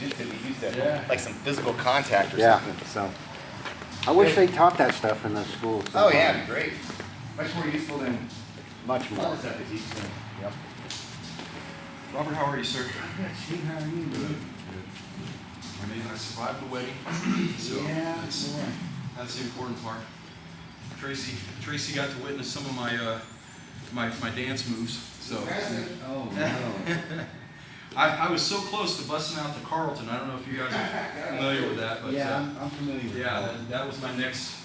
used to like some physical contact or Yeah. something. So. I wish they taught that stuff in those schools. Oh yeah, it'd be great. Much more useful than Much more. other stuff they teach them. Yep. Robert, how are you, sir? Good. Steve, how are you doing? I mean, I survived the wedding, so Yeah, that's the important part. Tracy got to witness some of my dance moves. So Oh, no. I was so close to busting out the Carlton. I don't know if you guys are familiar with that, but Yeah, I'm familiar with yeah, that. that was my next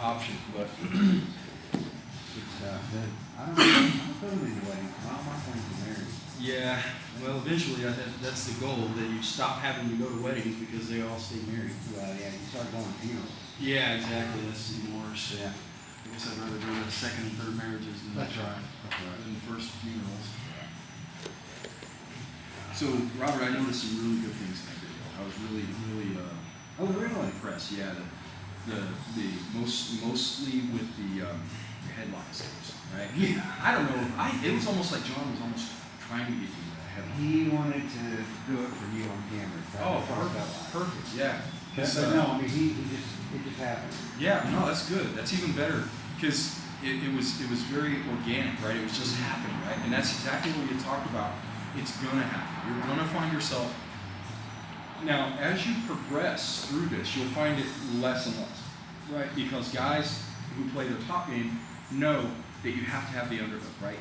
option. But It's, I'm filming the wedding. All my friends are married. yeah, well, eventually that's the goal, that you stop having to go to weddings because they all stay married. Well, yeah, you start going to funerals. Yeah, exactly. That's even worse. Yeah. I guess I'd rather go to second and third marriages than That's right. than first funerals. So, Robert, I noticed some really good things in that video. I was really Oh, really? impressed. Yeah, the mostly with the headlock skills, right? Yeah. I don't know. It was almost like John was almost trying to get you to headlock. He wanted to do it for you on camera. Oh, perfect. Yeah. But no, I mean, it just happened. Yeah, no, that's good. That's even better because it was very organic, right? It was just happening, right? And that's exactly what you talked about. It's gonna happen. You're gonna find yourself. Now, as you progress through this, you'll find it less and less, right? Because guys who play their top game know that you have to have the underhook, right?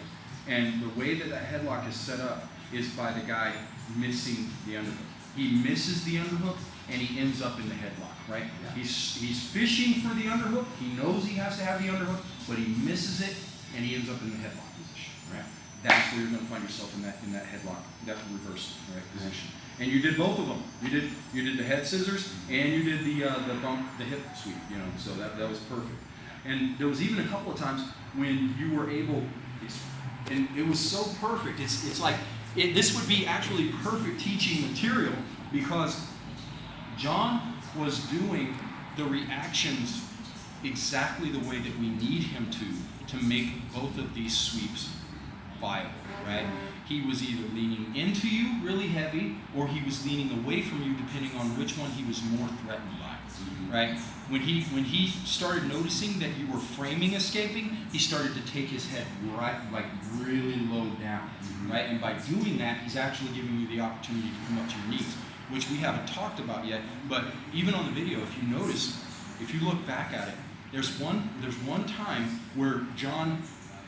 And the way that headlock is set up is by the guy missing the underhook. He misses the underhook and he ends up in the headlock, right? Yeah. He's fishing for the underhook. He knows he has to have the underhook, but he misses it and he ends up in the headlock position, right? That's where you're going to find yourself in that headlock, that reverse, right, position. And you did both of them. You did the head scissors and you did the hip sweep, you know. So that was perfect. And there was even a couple of times when you were able, and it was so perfect. It's like this would be actually perfect teaching material because John was doing the reactions exactly the way that we need him to make both of these sweeps viable, right? He was either leaning into you really heavy or he was leaning away from you depending on which one he was more threatened by, right? When he started noticing that you were framing escaping, he started to take his head right, like really low down, right? And by doing that, he's actually giving you the opportunity to come up to your knees, which we haven't talked about yet, but even on the video, if you notice, if you look back at it, there's one time where John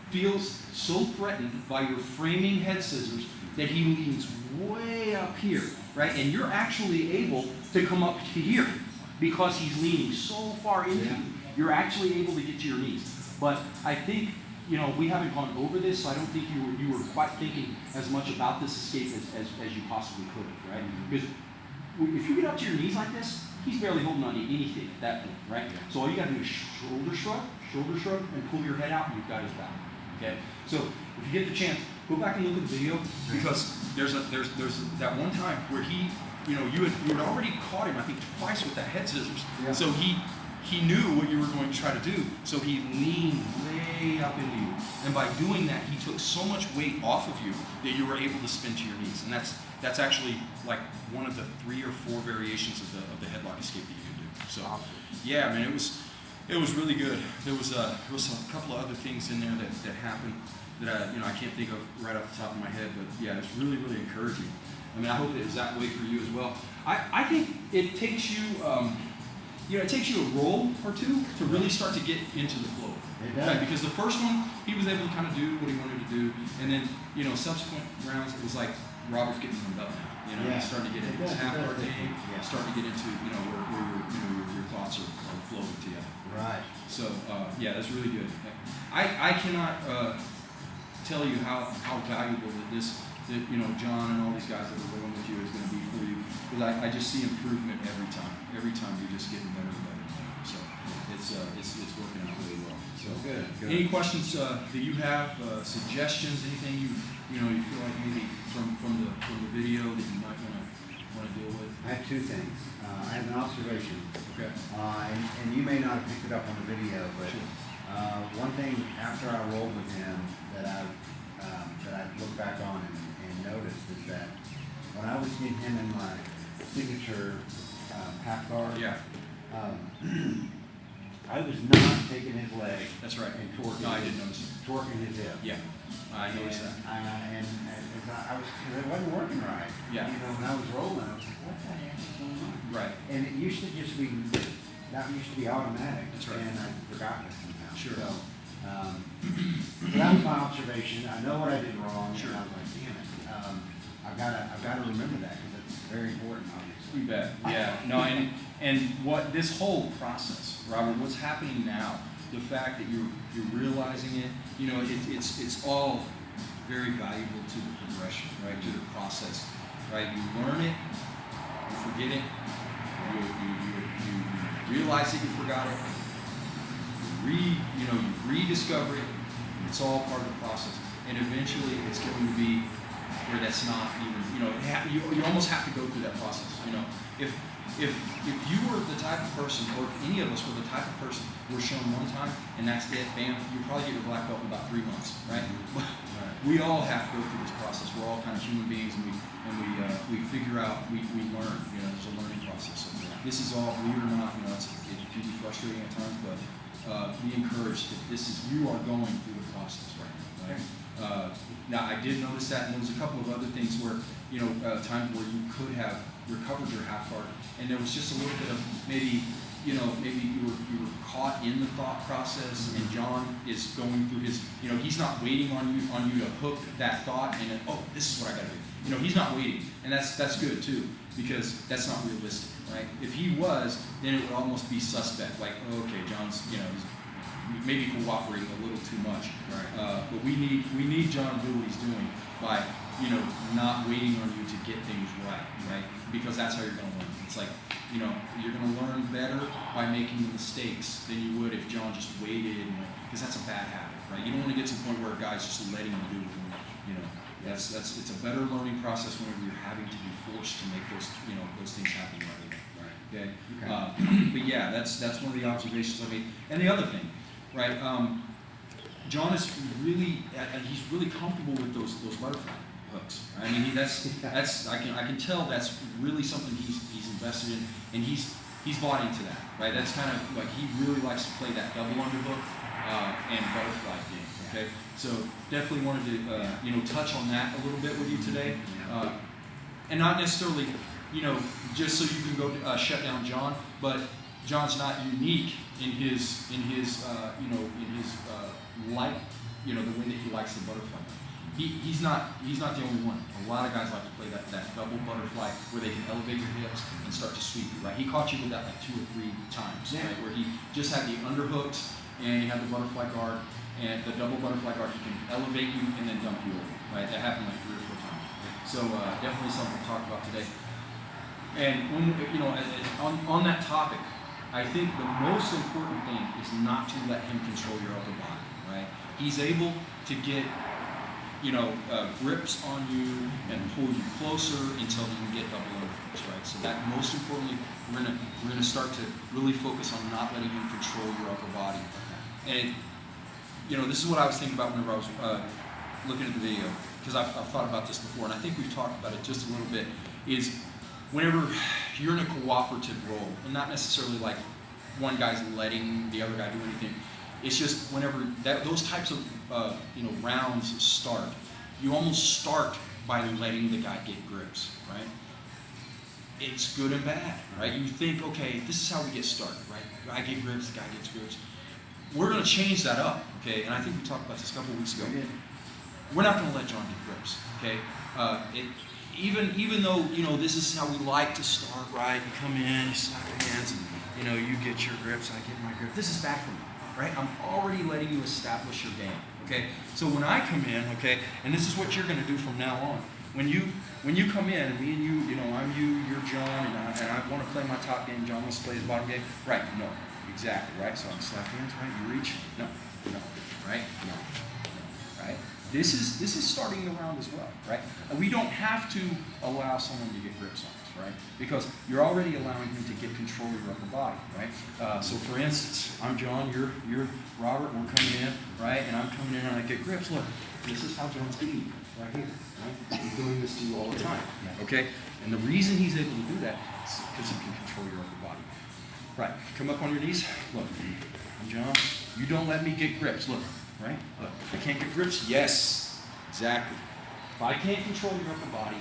feels so threatened by your framing head scissors that he leans way up here, right? And you're actually able to come up to here because he's leaning so far into you. You're actually able to get to your knees. But I think, you know, we haven't gone over this, so I don't think you were quite thinking as much about this escape as you possibly could have, right? Because if you get up to your knees like this, he's barely holding on to anything at that point, right? So all you got to do is shoulder shrug, and pull your head out, and you've got his back. Okay. So if you get the chance, go back and look at the video because there's that one time where he, you know, you had already caught him, I think twice with that head scissors. Yeah. So he knew what you were going to try to do. So he leaned way up into you, and by doing that, he took so much weight off of you that you were able to spin to your knees, and that's actually like one of the 3 or 4 variations of the headlock escape that you can do. So, yeah, man, it was really good. There was a couple of other things in there that happened that I can't think of right off the top of my head, but yeah, it's really encouraging. I mean, I hope it was that way for you as well. I think it takes you, it takes you a roll or two to really start to get into the flow. Right? Because the first one, he was able to kind of do what he wanted to do, and then subsequent rounds, it was like Robert's getting warmed up now. He's starting to get into his half-guard game, starting to get into where your thoughts are flowing together. Right. So yeah, that's really good. I cannot tell you how valuable that John and all these guys that are going with you is going to be for you, because I just see improvement every time. Every time you're just getting better and better. So it's working out really well. So good. Any questions that you have, suggestions, anything you feel like maybe from the video that you might want to deal with? I have 2 things. I have an observation. Okay. And you may not have picked it up on the video, but sure. One thing after I rolled with him that I looked back on and noticed is that when I was getting him in my signature half guard, Yeah, I was not taking his leg that's right. and torquing, No, I didn't notice. torquing his hip. Yeah, I noticed that. And I was, cause it wasn't working right. Yeah. You know, when I was rolling, I was like, what the heck is going on? Right. And it used to just be, that used to be automatic. That's right. And I'd forgotten it somehow. Sure. So, so that was my observation. I know what I did wrong. Sure. And I was like, damn it. I've gotta remember that because it's very important, obviously. You bet. Yeah. No, and what this whole process, Robert, what's happening now, the fact that you're realizing it, you know, it's all very valuable to the progression, right? To the process, right? You learn it, you forget it, you realize that you forgot it, you rediscover it. It's all part of the process, and eventually it's going to be where that's not even, you know, you almost have to go through that process. You know, if you were the type of person, or if any of us were the type of person we're shown one time and that's it, bam, you probably get your black belt in about 3 months, right? We all have to go through this process. We're all kind of human beings, and we figure out, we learn. You know, there's a learning process. So this is all, believe it or not, you know, it can be frustrating at times, but be encouraged that you are going through the process right now. Right? Now, I did notice that, and there was a couple of other things where, you know, times where you could have recovered your half guard, and there was just a little bit of maybe you were caught in the thought process, and John is going through his, you know, he's not waiting on you to hook that thought and then, oh, this is what I got to do. You know, he's not waiting, and that's good too, because that's not realistic, right? If he was, then it would almost be suspect, like, oh, okay, John's, you know, he's maybe cooperating a little too much. Right. But we need John to do what he's doing by, you know, not waiting on you to get things right? Because that's how you're going to learn. It's like, you know, you're going to learn better by making the mistakes than you would if John just waited, because that's a bad habit, right? You don't want to get to the point where a guy's just letting you do it. You know, it's a better learning process whenever you're having to be forced to make those things happen right away. Okay. But yeah, that's one of the observations I made. And the other thing, right? John is he's really comfortable with those butterfly hooks. Right? I mean, I can tell that's really something he's invested in, and he's bought into that. Right? That's kind of like he really likes to play that double underhook and butterfly game. Okay. So definitely wanted to touch on that a little bit with you today, and not necessarily just so you can go shut down John, but John's not unique in his the way that he likes the butterfly. He's not the only one. A lot of guys like to play that double butterfly where they can elevate your hips and start to sweep you. Right? He caught you with that like 2 or 3 times, right? Where he just had the underhooks and he had the butterfly guard. And the double butterfly guard, he can elevate you and then dump you over, right? That happened like 3 or 4 times. So definitely something to talk about today. And when on that topic, I think the most important thing is not to let him control your upper body, right? He's able to get grips on you and pull you closer until he can get double underhooks, right? So that most importantly, we're gonna start to really focus on not letting him control your upper body. And this is what I was thinking about whenever I was looking at the video, because I've thought about this before, and I think we've talked about it just a little bit, is whenever you're in a cooperative role, and not necessarily like one guy's letting the other guy do anything, it's just whenever those types of rounds start, you almost start by letting the guy get grips, right? It's good and bad, right? You think, okay, this is how we get started, right? I get grips, the guy gets grips. We're going to change that up, okay? And I think we talked about this a couple of weeks ago. We're not going to let John get grips, okay? Even though this is how we like to start, right? You come in, you slap your hands, and you get your grips, I get my grip. This is bad for me, right? I'm already letting you establish your game, okay? So when I come in, okay, and this is what you're going to do from now on. When you come in, and me and you, I'm you, you're John, and I want to play my top game. John wants to play his bottom game, right? No. Exactly, right? So I'm slap hands, right? You reach? No, right? No, right? This is starting the round as well, right? We don't have to allow someone to get grips on us, right? Because you're already allowing him to get control of your upper body, right? So for instance, I'm John, you're Robert, we're coming in, right? And I'm coming in and I get grips. Look, this is how John's beating you, right here. Right? He's doing this to you all the time. Okay? And the reason he's able to do that is because he can control your upper body. Right. Come up on your knees. Look. I'm John. You don't let me get grips. Look. Right? Look. I can't get grips? Yes. Exactly. If I can't control your upper body,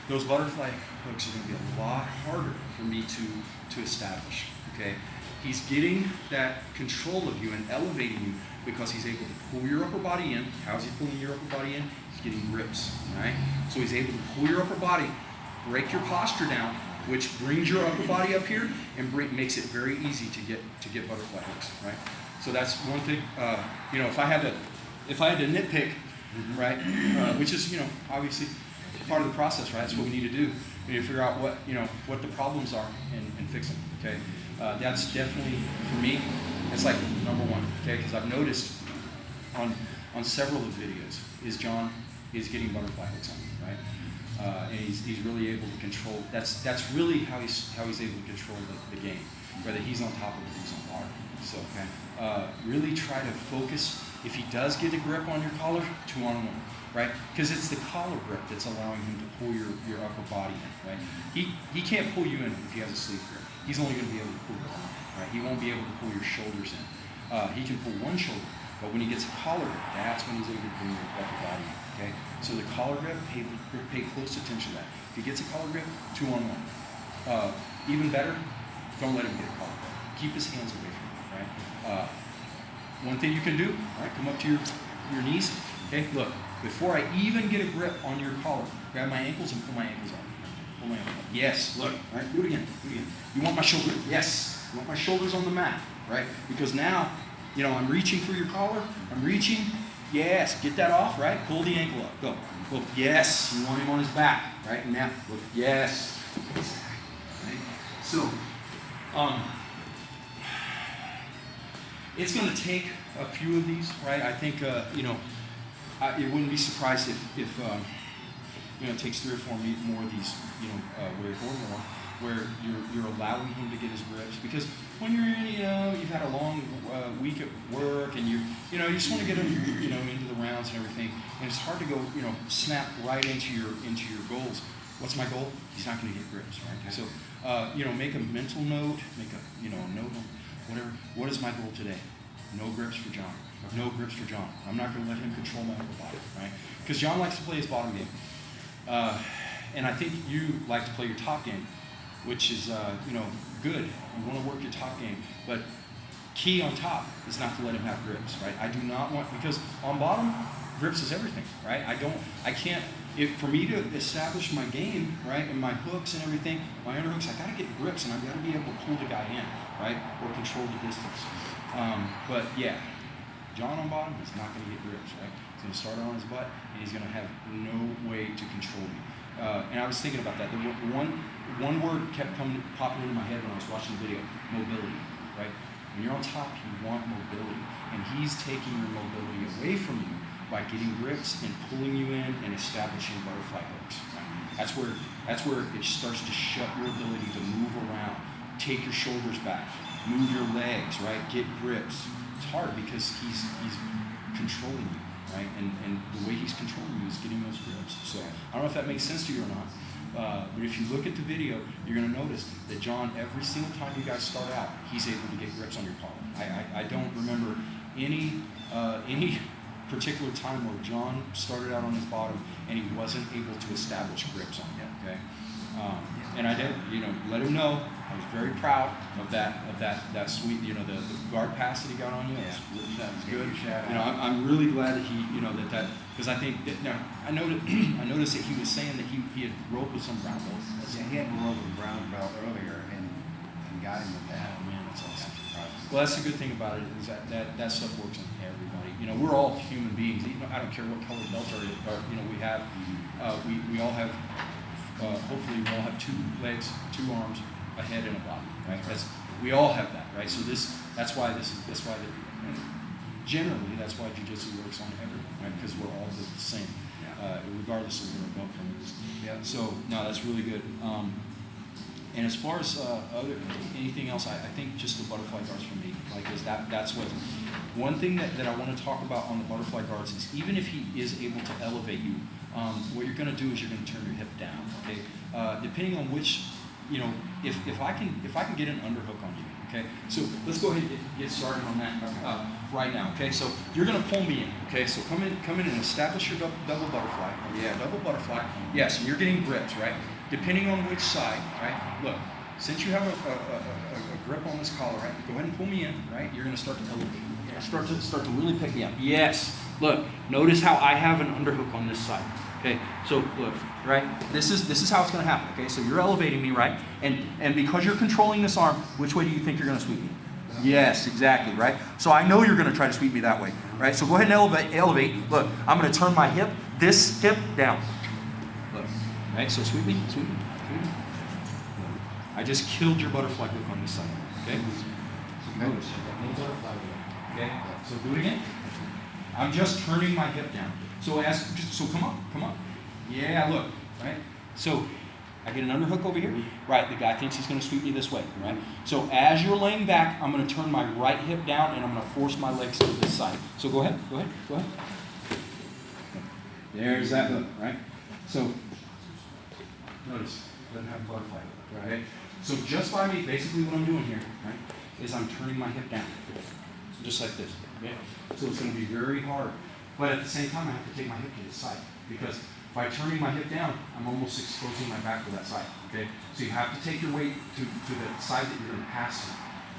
those butterfly hooks are going to be a lot harder for me to establish. Okay? He's getting that control of you and elevating you because he's able to pull your upper body in. How's he pulling your upper body in? He's getting grips. Right? So he's able to pull your upper body, break your posture down, which brings your upper body up here and makes it very easy to get butterfly hooks. Right? So that's one thing. If I had to nitpick, right, which is obviously part of the process, right? That's what we need to do. We need to figure out what the problems are and fix them. Okay, that's definitely for me. That's like number one. Okay, because I've noticed on several of the videos is John is getting butterfly hooks on me, right? And he's really able to control. That's really how he's able to control the game, whether he's on top of it or he's on bottom. So really try to focus. If he does get a grip on your collar, 2-on-1, right? Because it's the collar grip that's allowing him to pull your upper body in, right? He can't pull you in if he has a sleeve grip. He's only going to be able to pull your arm, right? He won't be able to pull your shoulders in. He can pull one shoulder, but when he gets a collar grip, that's when he's able to bring your upper body in, okay? So the collar grip, pay close attention to that. If he gets a collar grip, 2-on-1. Even better, don't let him get a collar grip. Keep his hands away from you, right? One thing you can do, right? Come up to your knees. Okay, look. Before I even get a grip on your collar, grab my ankles and pull my ankles up. Pull my ankles up. Yes. Look. All right. Do it again. Do it again. You want my shoulder? Yes. You want my shoulders on the mat, right? Because now, I'm reaching for your collar. I'm reaching. Yes. Get that off, right? Pull the ankle up. Go. Look. Yes. You want him on his back, right? And now, look. Yes. Right? So, it's going to take a few of these, right? I think, it wouldn't be surprised if it takes 3 or 4 more of these, where you're allowing him to get his grips. Because when you're in, you've had a long week at work, and you just want to get him, into the rounds and everything, and it's hard to go, snap right into your goals. What's my goal? He's not going to get grips, right? So, make a mental note, make a, note on whatever. What is my goal today? No grips for John. No grips for John. I'm not going to let him control my upper body, right? Because John likes to play his bottom game. And I think you like to play your top game, which is, good. You want to work your top game. But key on top is not to let him have grips, right? I do not want, because on bottom, grips is everything, right? For me to establish my game, right, and my hooks and everything, my underhooks, I got to get grips, and I've got to be able to pull the guy in, right, or control the distance. But yeah, John on bottom is not going to get grips, right? He's going to start on his butt, and he's going to have no way to control me. And I was thinking about that. The one word kept popping into my head when I was watching the video: mobility, right? When you're on top, you want mobility, and he's taking your mobility away from you by getting grips and pulling you in and establishing butterfly hooks. Right? That's where it starts to shut your ability to move around, take your shoulders back, move your legs, right? Get grips. It's hard because he's controlling you, right? And the way he's controlling you is getting those grips. So I don't know if that makes sense to you or not. But if you look at the video, you're going to notice that John, every single time you guys start out, he's able to get grips on your collar. I don't remember any particular time where John started out on his bottom and he wasn't able to establish grips on you. Okay, and I did, let him know. I was very proud of that sweet, the guard pass that he got on you. That was good. I'm really glad that he, that because I think that now I noticed that he was saying that he had roped with some brown belt. Yeah, he had to roll with a brown belt earlier and got him with that. Oh man, that's awesome. Well, that's the good thing about it is that stuff works on everybody. We're all human beings. I don't care what color belt we have. We all have. Hopefully, we all have 2 legs, 2 arms, a head, and a body. Right? We all have that. Right? So that's why generally that's why jiu-jitsu works on everyone. Right? Because we're all the same, regardless of where our belt color is. Yeah. So no, that's really good. And as far as anything else, I think just the butterfly guards for me, like that's what. One thing that I want to talk about on the butterfly guards is even if he is able to elevate you, what you're going to do is you're going to turn your hip down. Okay, depending on which, if I can get an underhook on you. Okay, so let's go ahead and get started on that right now. Okay, so you're going to pull me in. Okay, so come in and establish your double butterfly. Yeah, double butterfly. Yes, and you're getting grips, right? Depending on which side, right? Look, since you have a grip on this collar, right? Go ahead and pull me in, right? You're going to start to elevate. Start to really pick me up. Yes. Look, notice how I have an underhook on this side. Okay, so look, right? This is how it's going to happen. Okay, so you're elevating me, right? And because you're controlling this arm, which way do you think you're going to sweep me? Yes, exactly, right? So I know you're going to try to sweep me that way, right? So go ahead and elevate. Look, I'm going to turn my hip, this hip down. Look, right? So sweep me, sweep me, sweep me. I just killed your butterfly hook on this side. Okay. Notice you got no butterfly hook. Okay, so do it again. I'm just turning my hip down. So come on. Yeah, look, right? So I get an underhook over here. Right, the guy thinks he's going to sweep me this way, right? So as you're laying back, I'm going to turn my right hip down and I'm going to force my legs to this side. So go ahead. There's that hook, right? So notice, it doesn't have a butterfly hook, right? So just by me, basically what I'm doing here, right, is I'm turning my hip down. Just like this. Okay? So it's going to be very hard. But at the same time, I have to take my hip to the side. Because by turning my hip down, I'm almost exposing my back to that side. Okay? So you have to take your weight to the side that you're going to pass to.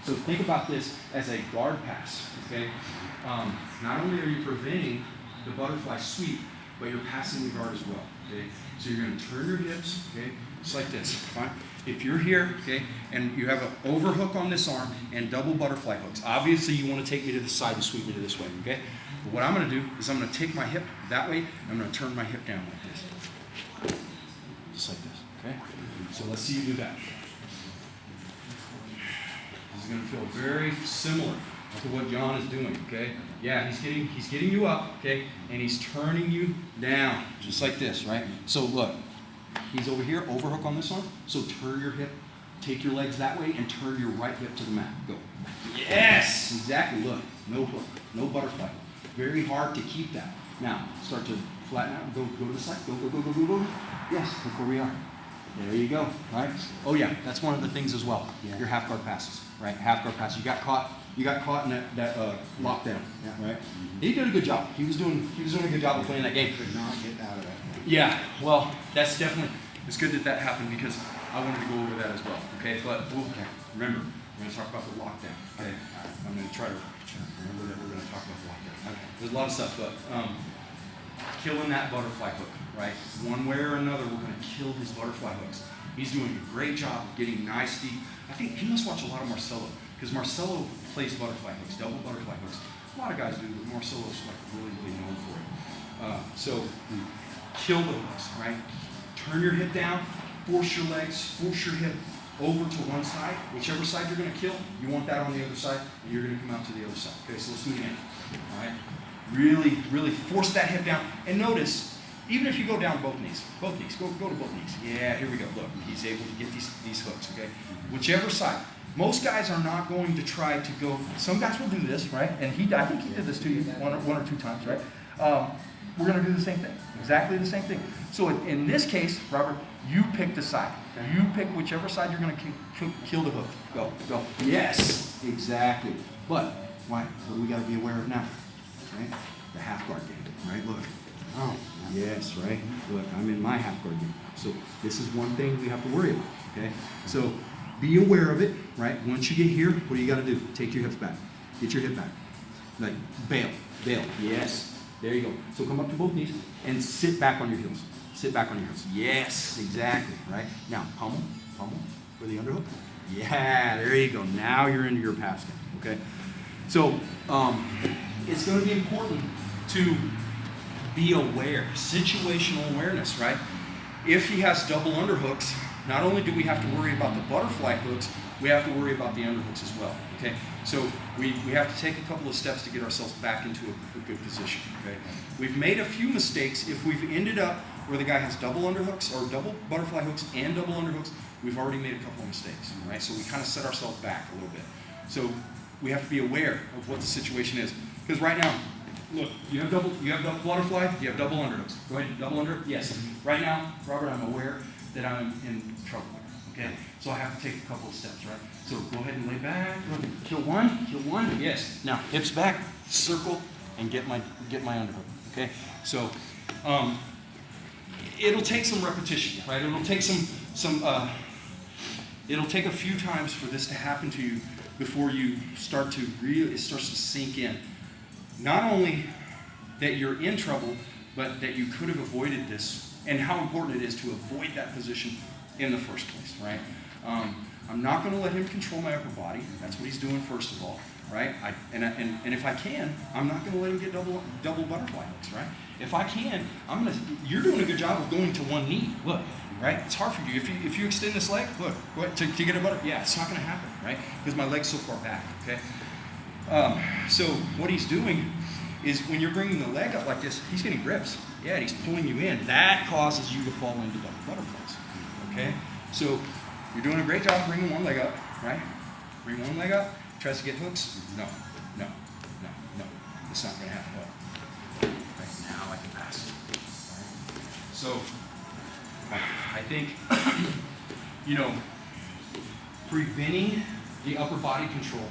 So think about this as a guard pass. Okay? Not only are you preventing the butterfly sweep, but you're passing the guard as well. Okay? So you're going to turn your hips, okay, just like this. Fine. If you're here, okay, and you have an overhook on this arm and double butterfly hooks, obviously you want to take me to the side and sweep me to this way, okay? But what I'm going to do is I'm going to take my hip that way, and I'm going to turn my hip down like this. Just like this, okay? So let's see you do that. This is going to feel very similar to what John is doing, okay? Yeah, he's getting you up, okay? And he's turning you down, just like this, right? So look. He's over here, overhook on this arm. So turn your hip, take your legs that way, and turn your right hip to the mat. Go. Yes! Exactly. Look. No hook. No butterfly. Very hard to keep that. Now, start to flatten out. Go to the side. Go. Yes, look where we are. There you go. Right? Oh yeah, that's one of the things as well. Yeah. Your half guard passes. Right? Half guard passes. You got caught in that lockdown. Yeah. Right? He did a good job. He was doing a good job of playing that game. Could not get out of that. Yeah, well, that's definitely, it's good that happened because I wanted to go over that as well, okay? But remember, we're going to talk about the lockdown, okay? I'm going to try to remember that we're going to talk about the lockdown. Okay. There's a lot of stuff, but killing that butterfly hook, right? One way or another, we're going to kill his butterfly hooks. He's doing a great job of getting nice deep. I think he must watch a lot of Marcelo because Marcelo plays butterfly hooks, double butterfly hooks. A lot of guys do, but Marcelo's like really known for it. Kill the hooks, right? Turn your hip down, force your legs, force your hip over to one side. Whichever side you're going to kill, you want that on the other side, and you're going to come out to the other side. Okay, so let's do it again. All right? Really force that hip down. And notice, even if you go down both knees, go to both knees. Yeah, here we go. Look, he's able to get these hooks, okay? Whichever side. Most guys are not going to try to go, some guys will do this, right? And I think he did this to you one or two times, right? We're going to do the same thing, exactly the same thing. So in this case, Robert, you pick the side. You pick whichever side you're going to kill the hook. Go. Yes, exactly. But what do we got to be aware of now? Right? The half guard game, right? Look. Oh, yes, right? Look, I'm in my half guard game. So this is one thing we have to worry about, okay? So be aware of it, right? Once you get here, what do you got to do? Take your hips back. Get your hip back. Like, bail. Yes. There you go. So come up to both knees and sit back on your heels. Sit back on your heels. Yes, exactly, right? Now, pummel for the underhook. Yeah, there you go. Now you're into your pass game, okay? So it's going to be important to be aware, situational awareness, right? If he has double underhooks, not only do we have to worry about the butterfly hooks, we have to worry about the underhooks as well. Okay, so we have to take a couple of steps to get ourselves back into a good position. Okay, we've made a few mistakes. If we've ended up where the guy has double underhooks or double butterfly hooks and double underhooks, we've already made a couple of mistakes. Right, so we kind of set ourselves back a little bit. So we have to be aware of what the situation is, because right now, look, you have double butterfly, you have double underhooks. Go ahead, double under. Yes. Right now, Robert, I'm aware that I'm in trouble. Okay, so I have to take a couple of steps, right? So go ahead and lay back. Kill one. Yes. Now hips back, circle, and get my underhook. Okay. So it'll take some repetition, right? It'll take it'll take a few times for this to happen to you before you start to it starts to sink in. Not only that you're in trouble, but that you could have avoided this, and how important it is to avoid that position in the first place, right? I'm not going to let him control my upper body. That's what he's doing first of all, right? And if I can, I'm not going to let him get double butterfly hooks, right? If I can, you're doing a good job of going to one knee. Look, right? It's hard for you. If you extend this leg, look, go ahead, to get a butterfly. Yeah, it's not going to happen, right? Because my leg's so far back, okay? So what he's doing is when you're bringing the leg up like this, he's getting grips. Yeah, and he's pulling you in. That causes you to fall into double butterflies. Okay? So you're doing a great job bringing one leg up, right? Bring one leg up, tries to get hooks. No. It's not going to happen well. Right now I can pass. Right? So I think, preventing the upper body control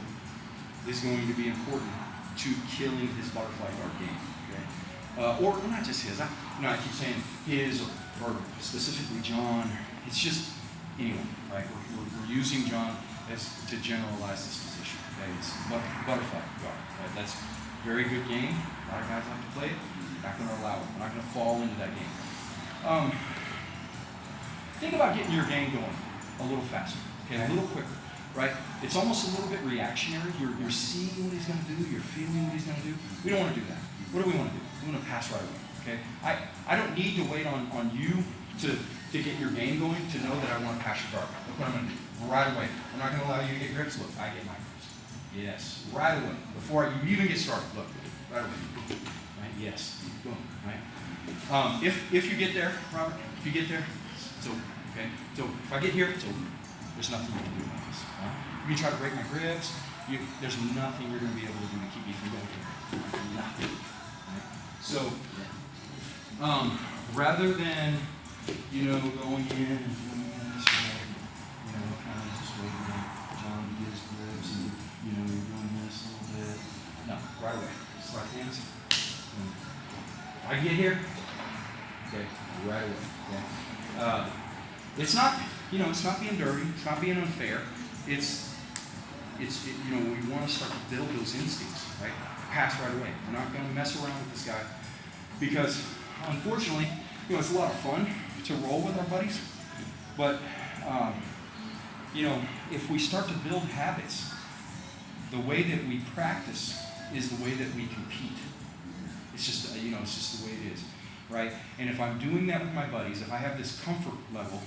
is going to be important to killing his butterfly guard game. Okay? Or not just his. I keep saying his or specifically John. It's just anyone, right? We're using John to generalize this position. Okay? It's butterfly guard. Right? That's a very good game. A lot of guys like to play it. We're not going to allow it. We're not going to fall into that game. Think about getting your game going a little faster, okay, a little quicker, right? It's almost a little bit reactionary. You're seeing what he's going to do. You're feeling what he's going to do. We don't want to do that. What do we want to do? We want to pass right away, okay? I don't need to wait on you to get your game going to know that I want to pass your guard. Look what I'm going to do. Right away. I'm not going to allow you to get grips. Look, I get my grips. Yes, right away. Before you even get started. Look, right away. Right? Yes. Boom. Right? If you get there, Robert, if you get there, it's over. Okay? So if I get here, it's over. There's nothing you can do about this. Right? You can try to break my grips. There's nothing you're going to be able to do to keep me from going here. Nothing. Right? So, rather than going in and doing this, kind of just waiting on John to get his grips, and you're doing this a little bit. No, right away. Slide hands. I get here. Okay, right away. Okay. It's not, it's not being dirty. It's not being unfair. We want to start to build those instincts, right? Pass right away. We're not going to mess around with this guy because, unfortunately, it's a lot of fun to roll with our buddies. But, if we start to build habits, the way that we practice is the way that we compete. It's just, it's just the way it is, right? And if I'm doing that with my buddies, if I have this comfort level,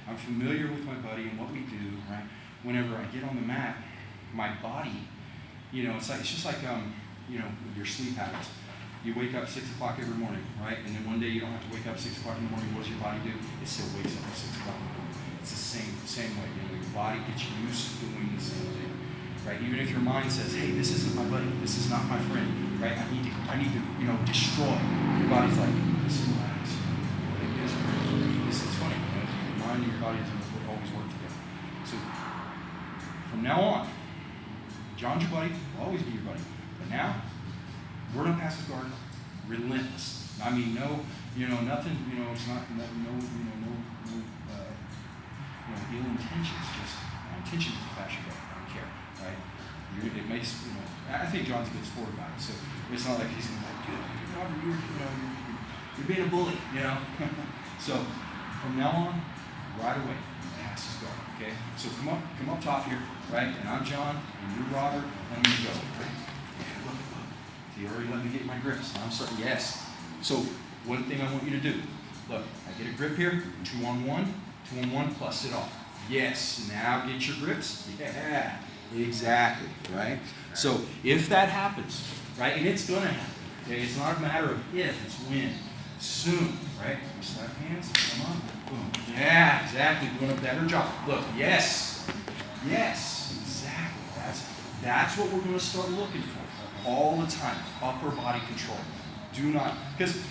I'm familiar with my buddy and what we do, right? Whenever I get on the mat, my body, it's just like with your sleep habits. You wake up 6 o'clock every morning, right? And then one day you don't have to wake up 6 o'clock in the morning. What does your body do? It still wakes up at 6 o'clock in the morning. It's the same way. Your body gets used to doing the same thing, right? Even if your mind says, "Hey, this isn't my buddy. This is not my friend," right? I need to, destroy. Your body's like, "This is relax. This is funny." Your mind and your body always work together. So from now on, John's your buddy. Will always be your buddy. But now, we're gonna pass the guard, relentless. I mean, nothing. It's not ill intentions. Just my intention is to pass your guard. I don't care, right? It makes I think John's a good sport about it. So it's not like he's gonna Robert, you're being a bully, So from now on, right away, pass his guard. Okay. So come up top here, right? And I'm John, and you're Robert, and I'm gonna go. Right? Look. You already let me get my grips. I'm starting. Yes. So one thing I want you to do. Look, I get a grip here, 2-on-1. 2 and 1, plus it off. Yes, now get your grips. Yeah, exactly, right? So if that happens, right, and it's gonna happen, okay, it's not a matter of if, it's when. Soon, right? Slap hands, come on, boom. Yeah, exactly, doing a better job. Look, yes, yes, exactly. That's what we're gonna start looking for all the time, upper body control. Do not, because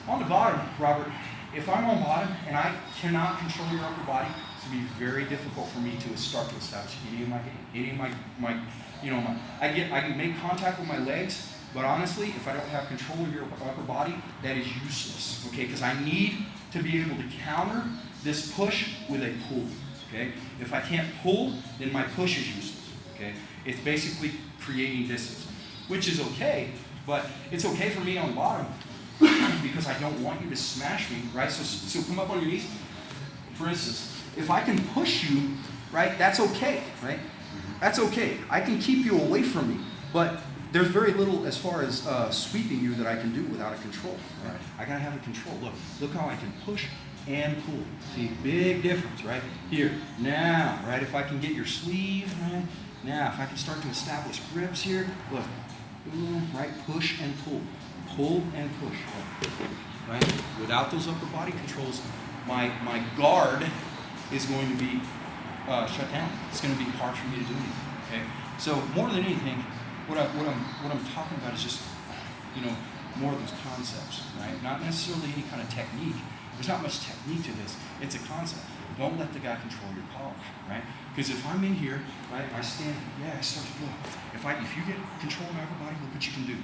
on the bottom, Robert, if I'm on bottom and I cannot control your upper body, it's gonna be very difficult for me to start to establish any of my you know, I can make contact with my legs, but honestly, if I don't have control of your upper body, that is useless, okay? Because I need to be able to counter this push with a pull, okay? If I can't pull, then my push is useless, okay? It's basically creating distance, which is okay, but it's okay for me on the bottom because I don't want you to smash me, right? So come up on your knees. For instance, if I can push you, right, that's okay, right? That's okay. I can keep you away from me, but there's very little as far as sweeping you that I can do without a control. Right? I gotta have a control. Look how I can push and pull. See, big difference, right? Here, now, right? If I can get your sleeve, right? Now, if I can start to establish grips here, look, right? Push and pull and push, right? Without those upper body controls, my guard is going to be shut down. It's going to be hard for me to do anything. Okay. So more than anything, what I'm talking about is just, you know, more of those concepts, right? Not necessarily any kind of technique. There's not much technique to this. It's a concept. Don't let the guy control your collar, right? Because if I'm in here, right, I stand, I start to go. If you get control of my upper body, look what you can do.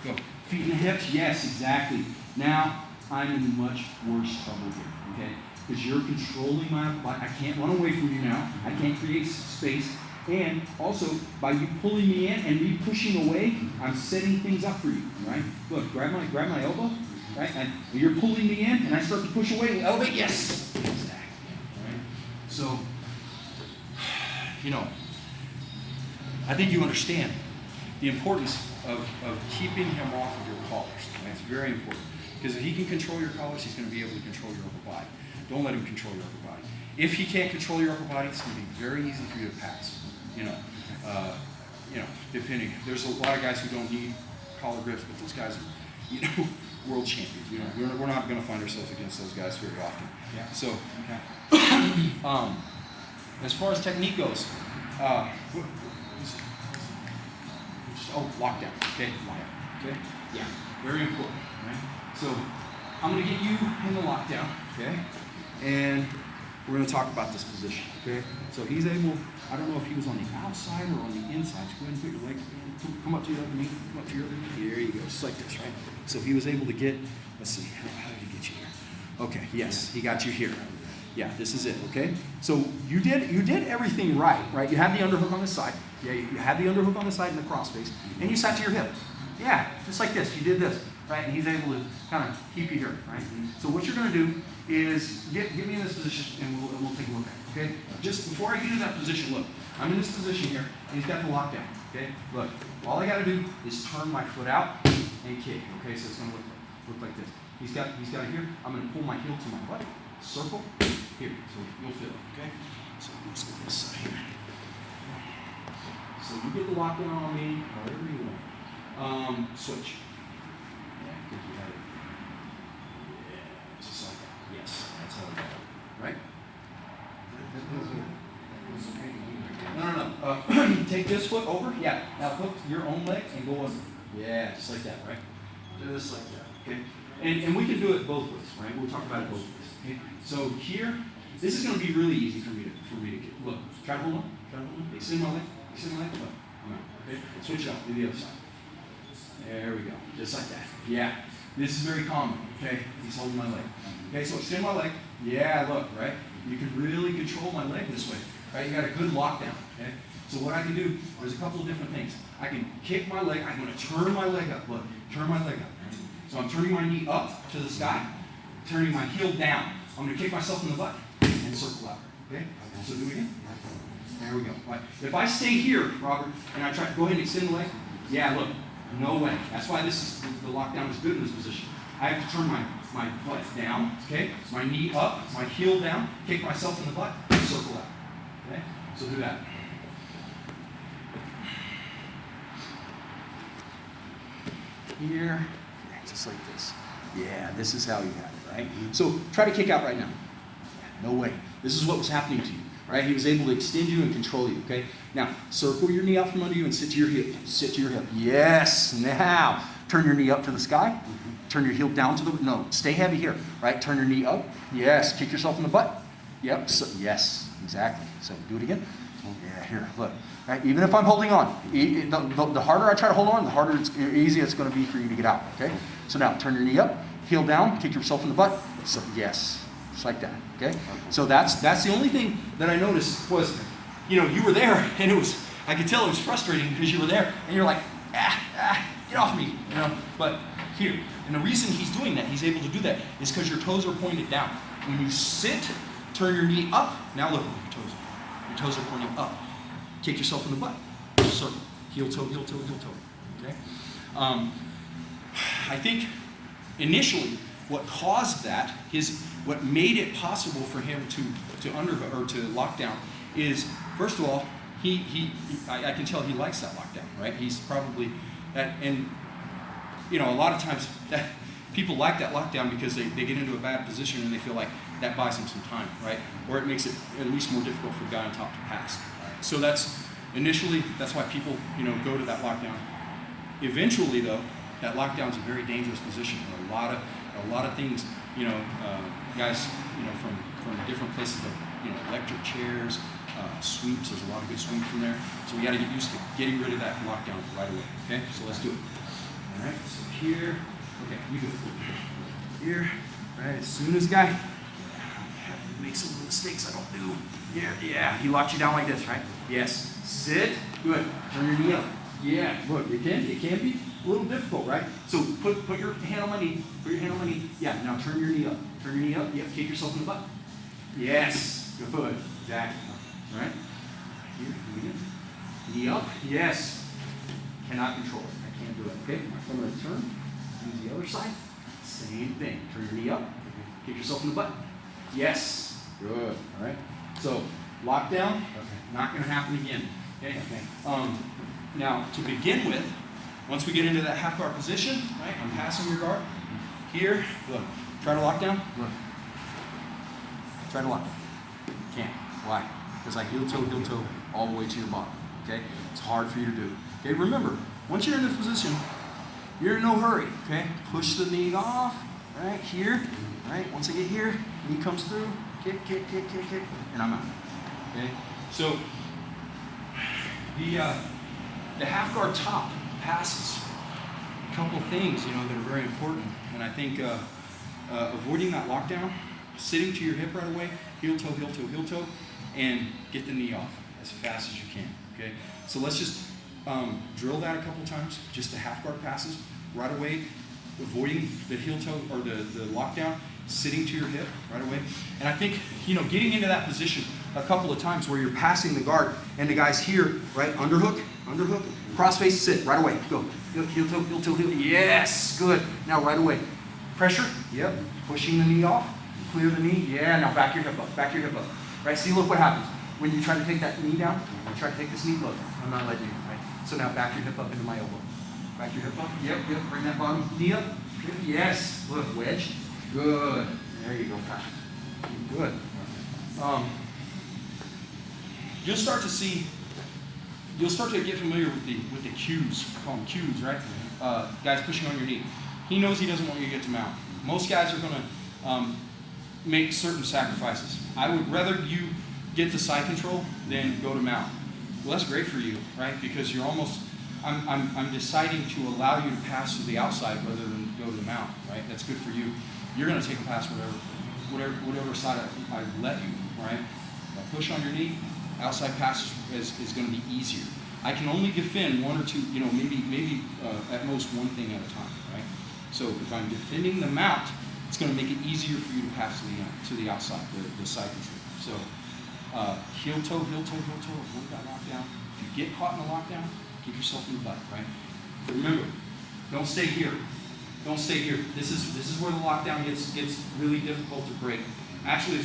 Go. Feet in the hips, yes, exactly. Now I'm in much worse trouble here, okay? Because you're controlling my body. I can't run away from you now. I can't create space. And also, by you pulling me in and me pushing away, I'm setting things up for you, right? Look, grab my elbow, right? And you're pulling me in, and I start to push away. Elevate, yes. Exactly. Right? So, you know, I think you understand the importance of keeping him off of your collars. And it's very important. Because if he can control your collars, he's going to be able to control your upper body. Don't let him control your upper body. If he can't control your upper body, it's going to be very easy for you to pass. You know, depending. There's a lot of guys who don't need collar grips, but those guys are, you know, world champions. You know, we're not going to find ourselves against those guys very often. Yeah. So, as far as technique goes, lockdown. Okay, lockdown. Okay, yeah, very important. Right. So, I'm going to get you in the lockdown. Okay, and we're going to talk about this position. Okay, so he's able. I don't know if he was on the outside or on the inside. So go ahead and put your leg, come up to your other knee, come up to your other knee. There you go, just like this, right? So he was able to get, let's see, how did he get you here? Okay, yes, he got you here. Yeah, this is it, okay? So you did everything right? You had the underhook on the side. Yeah, you had the underhook on the side and the crossface, and you sat to your hip. Yeah, just like this, you did this, right? And he's able to kind of keep you here, right? So what you're gonna do is get me in this position and we'll take a look at it. Okay? Just before I get in that position, look, I'm in this position here, and he's got the lockdown. Okay? Look, all I gotta do is turn my foot out and kick. Okay, so it's gonna look like this. He's got it here. I'm gonna pull my heel to my butt, circle, here. So you'll feel it. Okay? So let's go this side here. So you get the lockdown on me, however you want. Switch. Yeah, I think you had it. Yeah, just like that. Yes, that's how we got it. Right? No. Take this foot over. Yeah. Now hook your own leg and go under. Yeah, just like that, right? Just like that. Okay. And we can do it both ways, right? We'll talk about it both ways. Okay. So here, this is going to be really easy for me to get. Look, try to hold on. Extend my leg. Look, I'm out. Okay. Switch up to the other side. There we go. Just like that. Yeah. This is very common. Okay. He's holding my leg. Okay. So extend my leg. Yeah. Look, right. You can really control my leg this way, right? You got a good lockdown, okay? So what I can do, there's a couple of different things. I can kick my leg, I'm gonna turn my leg up, look, turn my leg up. Right? So I'm turning my knee up to the sky, turning my heel down. I'm gonna kick myself in the butt and circle out, okay? So do it again. There we go. Right. If I stay here, Robert, and I try to go ahead and extend the leg, yeah, look, no way. That's why the lockdown is good in this position. I have to turn my my butt down, okay? My knee up, my heel down, kick myself in the butt, circle out, okay? So do that. Here, just like this. Yeah, this is how you got it, right? So try to kick out right now. No way. This is what was happening to you, right? He was able to extend you and control you, okay? Now, circle your knee out from under you and sit to your hip. Sit to your hip. Yes. Now, turn your knee up to the sky. Turn your heel down to the, no, stay heavy here, right? Turn your knee up. Yes. Kick yourself in the butt. Yep. So, yes, exactly. So do it again. Yeah, here, look. Right? Even if I'm holding on, the harder I try to hold on, the harder easier it's going to be for you to get out, okay? So now, turn your knee up, heel down, kick yourself in the butt. So, yes. Just like that, okay? So that's the only thing that I noticed was, you were there, and I could tell it was frustrating because you were there, and you're like, get off me, But here, and the reason he's doing that, he's able to do that, is because your toes are pointed down. When you sit, turn your knee up. Now look at your toes. Your toes are pointing up. Kick yourself in the butt. Circle. Heel toe, heel toe, heel toe. Okay? I think initially, what caused that, what made it possible for him to lock down is, first of all, I can tell he likes that lockdown, right? He's probably that, and a lot of times people like that lockdown because they get into a bad position and they feel like that buys them some time, right? Or it makes it at least more difficult for the guy on top to pass. Right? So that's why people go to that lockdown. Eventually, though, that lockdown is a very dangerous position. A lot of things, guys, from different places, like, electric chairs, sweeps. There's a lot of good sweeps from there. So we got to get used to getting rid of that lockdown right away. Okay, so let's do it. All right. So here, okay, you do it. Here, right. As soon as guy make some little mistakes I don't do. Yeah. He locked you down like this, right? Yes. Sit. Good. Turn your knee up. Yeah. Look, it can be a little difficult, right? So put your hand on my knee. Put your hand on my knee. Yeah. Now turn your knee up. Turn your knee up. Yeah. Kick yourself in the butt. Yes. Good. Exactly. All right. Here. Knee up. Yes. Cannot control it. I can't do it. Okay. I'm going to turn. Use the other side. Same thing. Turn your knee up. Kick yourself in the butt. Yes. Good. All right. So lockdown. Okay. Not going to happen again. Okay. Now to begin with, once we get into that half guard position, right? I'm passing your guard. Here. Look. Try to lock down. Look. Try to lock down. Can't. Why? Because I heel toe all the way to your bottom. Okay. It's hard for you to do. Okay. Remember, once you're in this position, you're in no hurry. Okay. Push the knee off. Right here. Right. Once I get here, knee comes through. Kick, and I'm out. Okay. So the half guard top passes a couple things that are very important, and I think avoiding that lockdown, sitting to your hip right away, heel toe, and get the knee off as fast as you can. Okay. So let's just drill that a couple times. Just the half guard passes right away, avoiding the heel toe or the lockdown, sitting to your hip right away. And I think getting into that position a couple of times where you're passing the guard and the guy's here, right? Underhook, crossface, sit right away. Go. Heel toe. Yes, good. Now right away. Pressure. Yep. Pushing the knee off. Clear the knee. Yeah. Now back your hip up. Right. See, look what happens when you try to take that knee down. You try to take this knee. Look, I'm not letting you. Right. So now back your hip up into my elbow. Back your hip up. Yep. Bring that bottom knee up. Yes. Look, wedge. Good. There you go. Good. You'll start to get familiar with the cues. I call them cues, right? Guys pushing on your knee. He knows he doesn't want you to get to mount. Most guys are going to make certain sacrifices. I would rather you get to side control than go to mount. Well, that's great for you, right? Because you're almost, I'm deciding to allow you to pass to the outside rather than go to the mount, right? That's good for you. You're going to take a pass whatever side I let you, right? Push on your knee. Outside pass is going to be easier. I can only defend one or two, maybe at most one thing at a time, right? So if I'm defending the mount, it's going to make it easier for you to pass to the outside, the side control. So heel toe, avoid that lockdown. If you get caught in a lockdown, kick yourself in the butt, right? But remember, don't stay here. Don't stay here. This is where the lockdown gets really difficult to break. Actually, I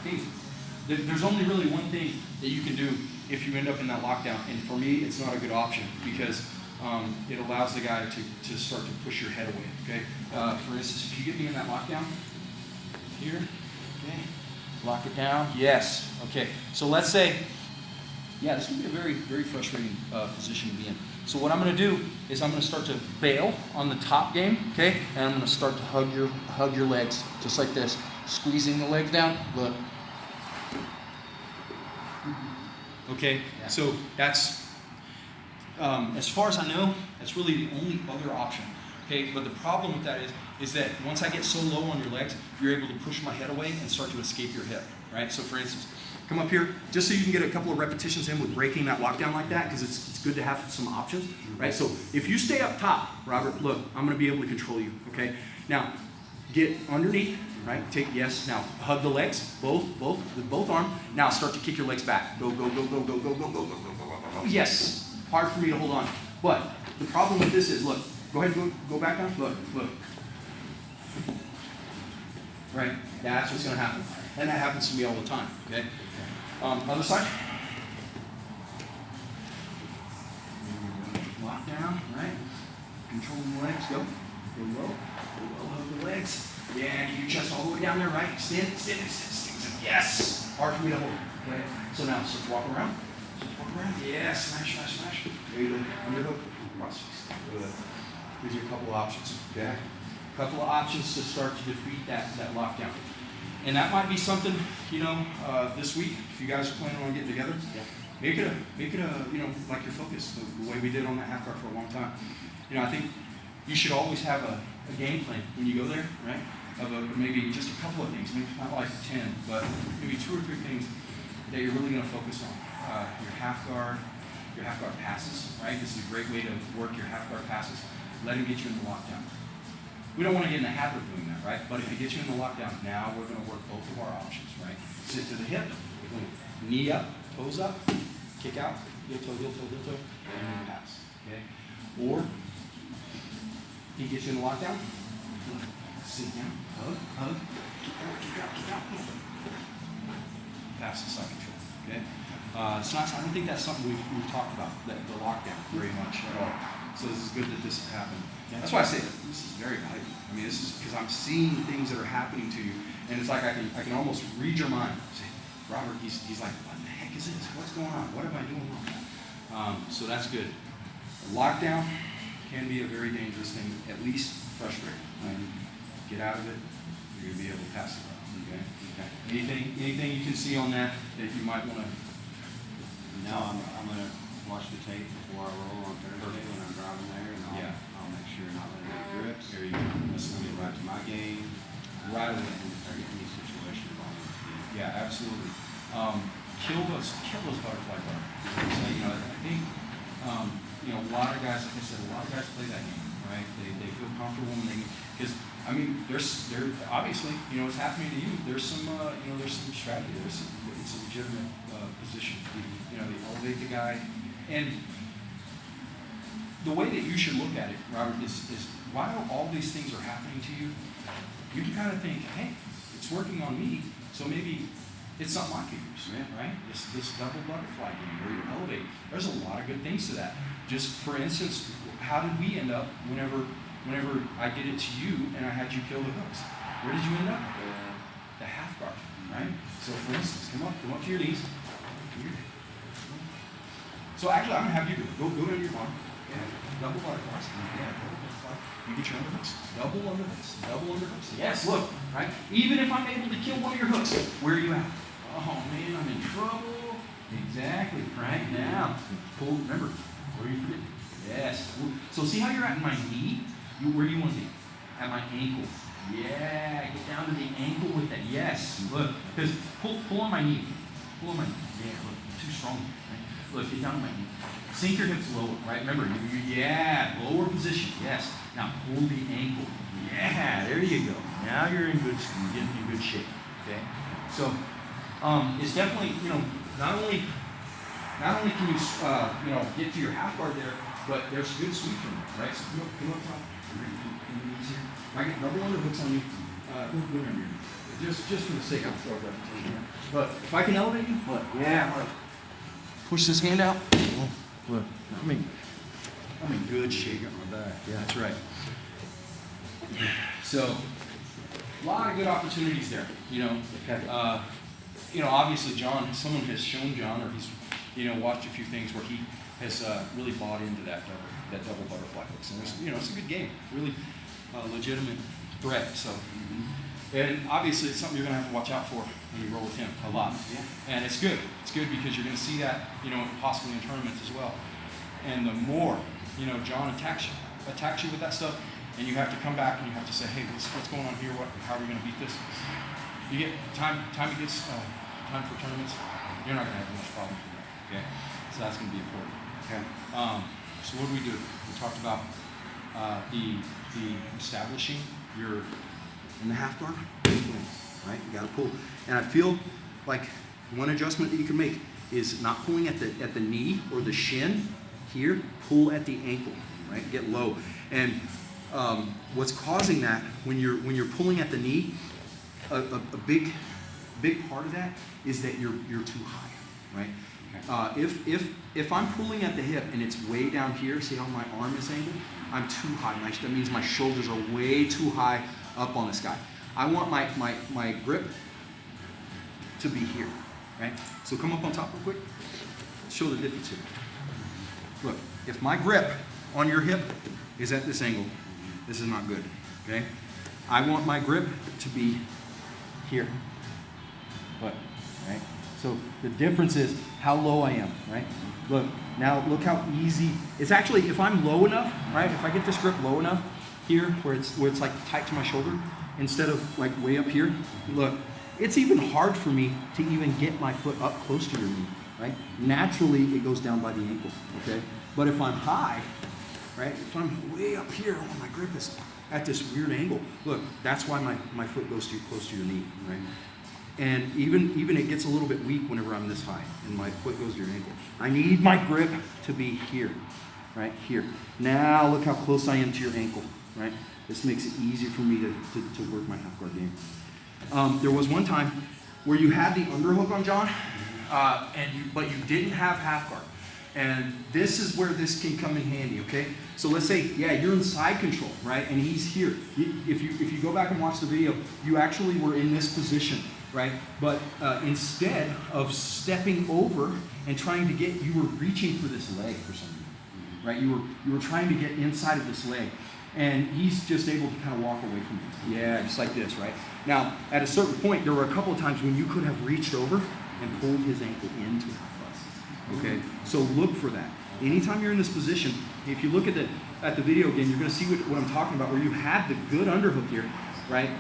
think there's only really one thing that you can do if you end up in that lockdown, and for me, it's not a good option because it allows the guy to start to push your head away. Okay. For instance, if you get me in that lockdown here, okay, lock it down. Yes. Okay. So let's say, yeah, this would be a very, very frustrating position to be in. So what I'm going to do is I'm going to start to bail on the top game, okay, and I'm going to start to hug your legs just like this, squeezing the legs down. Look. Okay, yeah. So that's, as far as I know, that's really the only other option. Okay, but the problem with that is that once I get so low on your legs, you're able to push my head away and start to escape your hip, right? So for instance, come up here, just so you can get a couple of repetitions in with breaking that lockdown like that, because it's good to have some options, right? So if you stay up top, Robert, look, I'm going to be able to control you, okay? Now, get underneath, right? Take, yes, now hug the legs, with both arms. Now start to kick your legs back. Go, go, go, go, go, go, go, go, go, go, go, go. Yes, hard for me to hold on. But the problem with this is, look, go ahead and go back down. Look. Right, that's what's going to happen. And that happens to me all the time, okay? Other side. Lock down, right? Control the legs, go. Go low, hug the legs. Yeah, get your chest all the way down there, right? Stand. Yes! Hard for me to hold, okay? So now, walk around. Yes, smash. There you go. Underhook. Crossface. Good. Gives you a couple of options, okay? A couple of options to start to defeat that lockdown. And that might be something, this week, if you guys are planning on getting together, make it a, like your focus, the way we did on that half guard for a long time. I think you should always have a game plan when you go there, right? Of maybe just a couple of things, maybe not like 10, but maybe 2 or 3 things that you're really going to focus on. Your half guard passes, right? This is a great way to work your half guard passes. Let him get you in the lockdown. We don't want to get in the habit of doing that, right? But if he gets you in the lockdown, now we're going to work both of our options, right? Sit to the hip, knee up, toes up, kick out, heel toe, and then pass, okay? Or he gets you in the lockdown, sit down, hug, kick out. Pass the side control, okay? It's not, I don't think that's something we've talked about, the lockdown, very much at all. So this is good that this has happened. That's why I say this is very valuable. I mean, this is because I'm seeing things that are happening to you, and it's like I can almost read your mind. Say, Robert, he's like, what the heck is this? What's going on? What am I doing wrong? So that's good. Lockdown can be a very dangerous thing, at least frustrating. Get out of it, you're gonna be able to pass it up. Okay. Anything you can see on that you might want to? No, I'm gonna watch the tape before I roll on Thursday when I'm driving there, and I'll make sure not let it grips. There you go. Let's get right to my game. Right away. Any situation wrong. Yeah, absolutely. Kill those butterfly guard. So, I think a lot of guys, like I said, a lot of guys play that game, right? They feel comfortable when they, because there's obviously, it's happening to you. There's some strategy. It's a legitimate position. They elevate the guy, and the way that you should look at it, Robert, is while all these things are happening to you, you can kind of think, hey, it's working on me, so maybe it's something I could use, right? This double butterfly game where you elevate. There's a lot of good things to that. Just for instance, how did we end up whenever I did it to you and I had you kill the hooks? Where did you end up? The half guard, right? So for instance, come up to your knees. So actually, I'm gonna have you do it. Go down to your arm. Yeah. Double butterflies. Yeah, double butterfly. You get your underhooks. Double underhooks. Yes, look, right? Even if I'm able to kill one of your hooks, where are you at? Oh man, I'm in trouble. Exactly, right now. Pull, remember, where you forget. Yes. So see how you're at my knee? Where do you want to be? At my ankle. Yeah, get down to the ankle with that. Yes, look, because pull on my knee. Pull on my knee. Yeah, look, too strong. Right? Look, get down to my knee. Sink your hips lower, right? Remember, lower position. Yes. Now pull the ankle. Yeah, there you go. Now you're in getting in good shape. Okay. So it's definitely, not only can you get to your half guard there, but there's good sweep from there, right? So come up top. Easier. If I get double underhooks on you, don't go under. Just for the sake of repetition. But if I can elevate you, look, yeah, look. Push this hand out. Look, I'm in good shape. Yeah. That's right. So, a lot of good opportunities there. Obviously, John. Someone has shown John, or he's, watched a few things where he has really bought into that double butterfly hooks. And it's a good game, really legitimate threat. So, and obviously, it's something you're going to have to watch out for when you roll with him a lot. Yeah. And it's good. It's good because you're going to see that, possibly in tournaments as well. And the more, John attacks you with that stuff, and you have to come back and you have to say, hey, what's going on here? How are we going to beat this? You get time it gets time for tournaments, you're not going to have much problem with that. Okay, so that's going to be important. Okay. So what do? We talked about the establishing your In the half guard, right? You got to pull. And I feel like one adjustment that you can make is not pulling at the knee or the shin here. Pull at the ankle, right? Get low. And what's causing that when you're pulling at the knee, a big part of that is that you're too high, right? If I'm pulling at the hip and it's way down here, see how my arm is angled? I'm too high. That means my shoulders are way too high up on this guy. I want my grip to be here, right? So come up on top real quick. Show the difference here. Look, if my grip on your hip is at this angle, this is not good, okay? I want my grip to be here. Look, right? So the difference is how low I am, right? Look, now look how easy. It's actually, if I'm low enough, right? If I get this grip low enough here, where it's like tight to my shoulder, instead of like way up here, look, it's even hard for me to even get my foot up close to your knee, right? Naturally, it goes down by the ankle, okay? But if I'm high, right? If I'm way up here, my grip is at this weird angle. Look, that's why my foot goes too close to your knee, right? And even it gets a little bit weak whenever I'm this high and my foot goes to your ankle. I need my grip to be here, right here. Now look how close I am to your ankle, right? This makes it easy for me to work my half guard game. There was one time where you had the underhook on John, but you didn't have half guard. And this is where this can come in handy, okay? So let's say, you're in side control, right? And he's here. If you go back and watch the video, you actually were in this position, right? But instead of stepping over and trying to get, you were reaching for this leg for some reason, right? You were trying to get inside of this leg. And he's just able to kind of walk away from it. Yeah, just like this, right? Now, at a certain point, there were a couple of times when you could have reached over and pulled his ankle into half guard. Okay, so look for that. Anytime you're in this position, if you look at the video again, you're going to see what I'm talking about, where you have the good underhook here, right?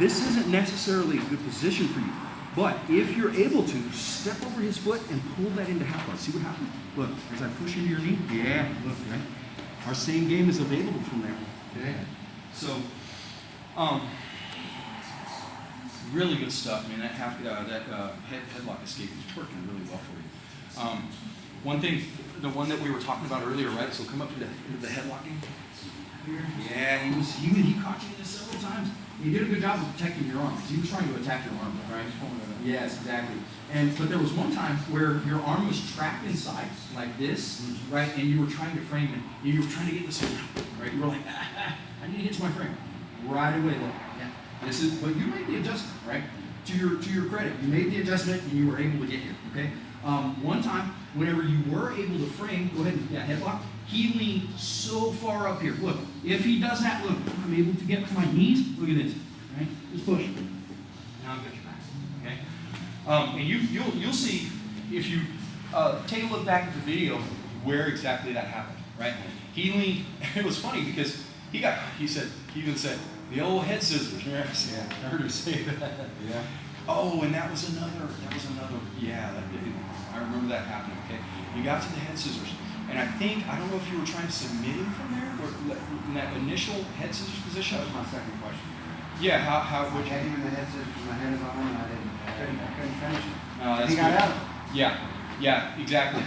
This isn't necessarily a good position for you, but if you're able to, step over his foot and pull that into half guard. See what happens? Look, as I push into your knee, look, right? Our same game is available from there. Okay, so really good stuff. I mean, that headlock escape is working really well for you. One thing, the one that we were talking about earlier, right? So come up into the headlocking here. Yeah, he caught you in this several times. You did a good job of protecting your arm because he was trying to attack your arm, right? Yes, exactly. But there was one time where your arm was trapped inside like this, right? And you were trying to frame it. And you were trying to get this around, right? You were like, I need to get to my frame. Right away, look. Yeah. But you made the adjustment, right? To your credit, you made the adjustment and you were able to get here, okay? One time, whenever you were able to frame, go ahead and headlock, he leaned so far up here. Look, if he does that, look, I'm able to get to my knees. Look at this, right? Just push. Now I've got your back, okay? And you'll see, if you take a look back at the video, where exactly that happened, right? He leaned, it was funny because he even said, the old head scissors. Yeah, I heard him say that. Yeah. Oh, and that was another, I remember that happening, okay? You got to the head scissors, and I don't know if you were trying to submit him from there, or in that initial head scissors position. That was my second question. Yeah, how would you? I had him in the head scissors, my head is on, and I couldn't finish it. No, that's he got good. out. Yeah, exactly.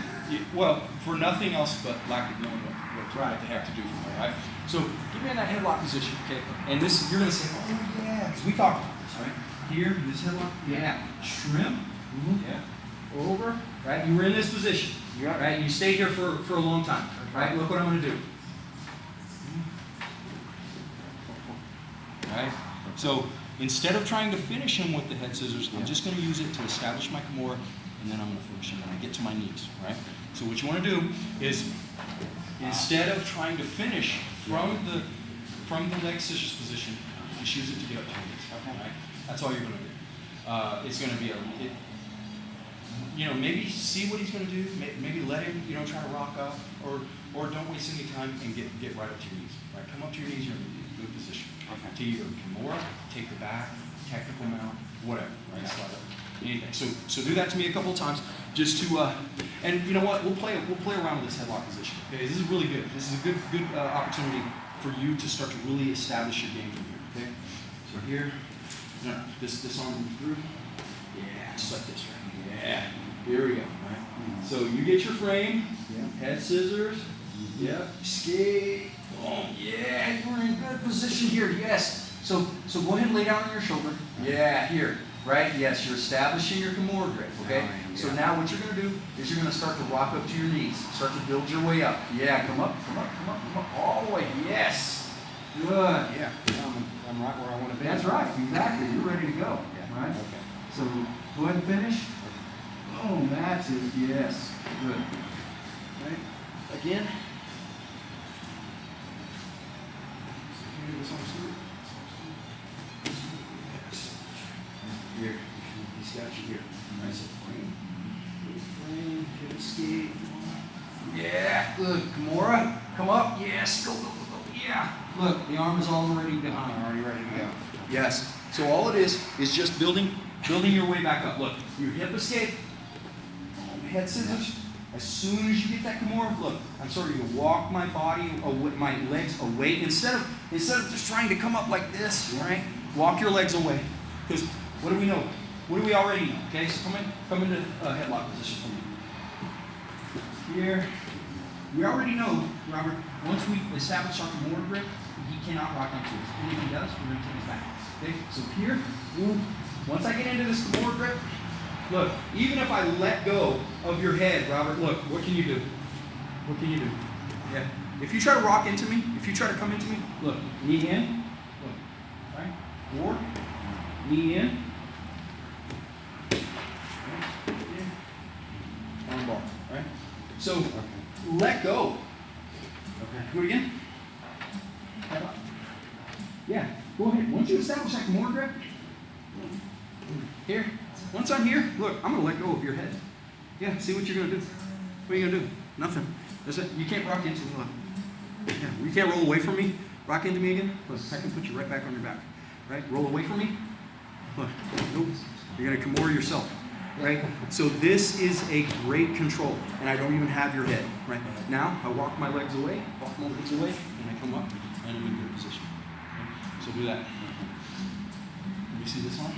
Well, for nothing else but lack of knowing what they have to do from there, right? So get me in that headlock position, okay? And this, you're gonna say, oh yeah, because we talked about this, right? Here, this headlock, yeah. Shrimp, yeah. Over, right? You were in this position, right? You stayed here for a long time, right? Look what I'm gonna do. Right? So instead of trying to finish him with the head scissors, I'm just gonna use it to establish my Kimura, and then I'm gonna finish him when I get to my knees, right? So what you wanna do is, instead of trying to finish from the leg scissors position, just use it to get up to your knees, right? That's all you're gonna do. It's gonna be maybe see what he's gonna do, maybe let him, try to rock up, or don't waste any time and get right up to your knees, right? Come up to your knees, you're in a good position. Okay. To either Kimura, take the back, technical mount, whatever, right? Slide up, anything. So do that to me a couple of times, just to, and you know what? We'll play around with this headlock position. Okay, this is really good. This is a good opportunity for you to start to really establish your game from here. Okay, so here, this arm moves through. Yeah, just like this, right? Yeah, here we go. Right. So you get your frame, head scissors. Yep, skate. Oh, yeah, you're in good position here, yes. So go ahead and lay down on your shoulder. Yeah, here, right? Yes, you're establishing your Kimura grip, okay? So now what you're gonna do is you're gonna start to rock up to your knees. Start to build your way up. Yeah, come up, all the way, yes. Good. Yeah, I'm right where I want to be. That's right, exactly, you're ready to go, right? Okay. So go ahead and finish. Oh, that's it, yes, good. Right, again. Here, he's got you here. Nice frame. Good frame, good skate. Yeah, good. Kimura, come up. Yes, go. Yeah. Look, the arm is already behind. Already ready to go. Yes. So all it is just building your way back up. Look, your hip escape, head scissors. As soon as you get that Kimura, look, I'm starting to walk my body, my legs away. Instead of just trying to come up like this, right? Walk your legs away. Because what do we know? What do we already know? Okay, so come into headlock position for me. Here, we already know, Robert, once we establish our Kimura grip, he cannot rock into us. And if he does, we're going to take his back. Okay, so here, once I get into this Kimura grip, look, even if I let go of your head, Robert, look, what can you do? What can you do? Yeah. If you try to rock into me, if you try to come into me, look, knee in, look, right? Forward, knee in. Arm bar, right? So, let go. Okay. Do it again. Yeah, go ahead. Once you establish that Kimura grip, here. Once I'm here, look, I'm going to let go of your head. Yeah, see what you're going to do. What are you going to do? Nothing. That's it. You can't rock into me. Look. Yeah, you can't roll away from me. Rock into me again. Look, I can put you right back on your back. Right? Roll away from me. Look. Nope. You're going to Kimura yourself. Right? So this is a great control. And I don't even have your head. Right? Now, I walk my legs away, and I come up, and I'm in good position. Okay? So do that. Let me see this one.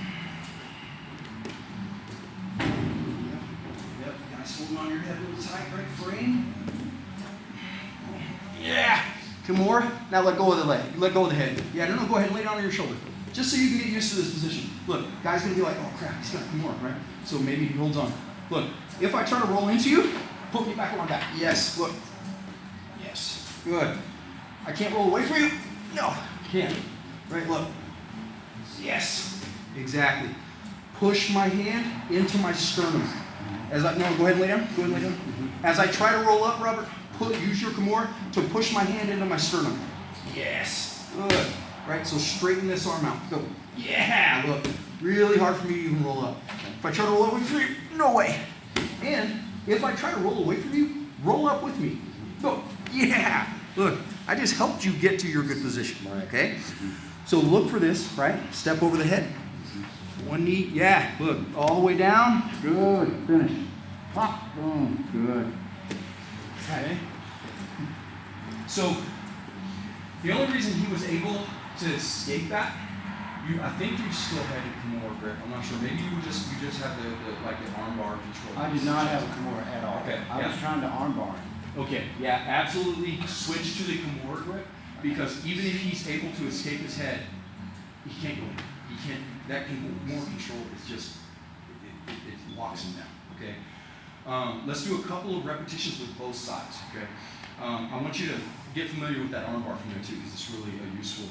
Yep, guys, holding on your head a little tight, right? Frame. Yeah. Kimura. Now let go of the leg. Let go of the head. Yeah, no, go ahead and lay down on your shoulder. Just so you can get used to this position. Look, guy's gonna be like, oh crap, he's got Kimura, right? So maybe he holds on. Look, if I try to roll into you, put me back on my back. Yes, look. Yes. Good. I can't roll away from you. No, can't. Right, look. Yes. Exactly. Push my hand into my sternum. Go ahead and lay down. Go ahead and lay down. As I try to roll up, Robert, use your Kimura to push my hand into my sternum. Yes. Good. Right, so straighten this arm out. Go. Yeah, look. Really hard for me to even roll up. If I try to roll away from you, no way. And if I try to roll away from you, roll up with me. Go. Yeah. Look, I just helped you get to your good position. Okay? So look for this, right? Step over the head. One knee, yeah, look, all the way down. Good, finish. Pop, boom, good. Okay. So, the only reason he was able to escape that I think you still had your Kimura grip. I'm not sure. Maybe you just have the like the arm bar control. I did not have a Kimura at all. Okay, I was trying to arm bar him. Okay, yeah, absolutely switch to the Kimura grip, because even if he's able to escape his head, he can't go in. He can't, that Kimura control is just, it locks him down, okay? Let's do a couple of repetitions with both sides, okay? I want you to get familiar with that arm bar from there too, because it's really a useful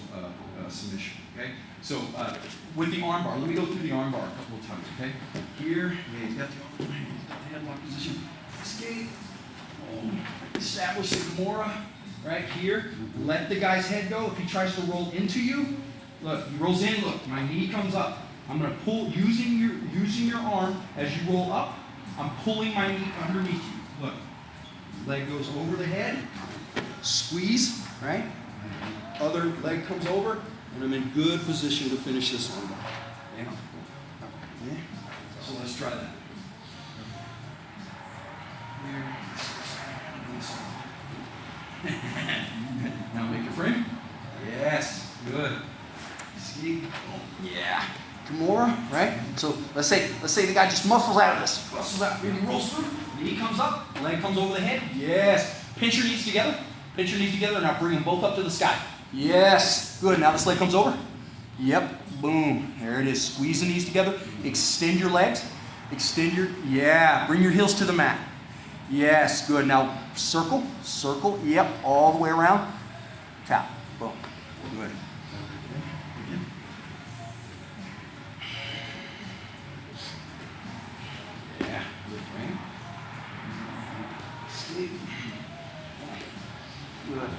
submission, okay? So with the arm bar, let me go through the arm bar a couple of times, okay? Here, yeah, he's got the headlock position. Escape. Establish the Kimura right here. Let the guy's head go. If he tries to roll into you, look, he rolls in, look, my knee comes up. I'm going to pull, using your arm as you roll up, I'm pulling my knee underneath you. Look, leg goes over the head, squeeze, right? Other leg comes over, and I'm in good position to finish this arm bar. Yeah. So let's try that. Now make your frame. Yes, good. Ski. Yeah. Kimura, right? So let's say the guy just muscles out of this. Muscles out. Really rolls through. Knee comes up. Leg comes over the head. Yes. Pinch your knees together. Pinch your knees together. Now bring them both up to the sky. Yes. Good. Now this leg comes over. Yep. Boom. There it is. Squeeze the knees together. Extend your legs. Extend your. Yeah. Bring your heels to the mat. Yes, good. Now circle, circle, yep, all the way around. Tap, boom, good. Yeah, good frame. Sleep. Good.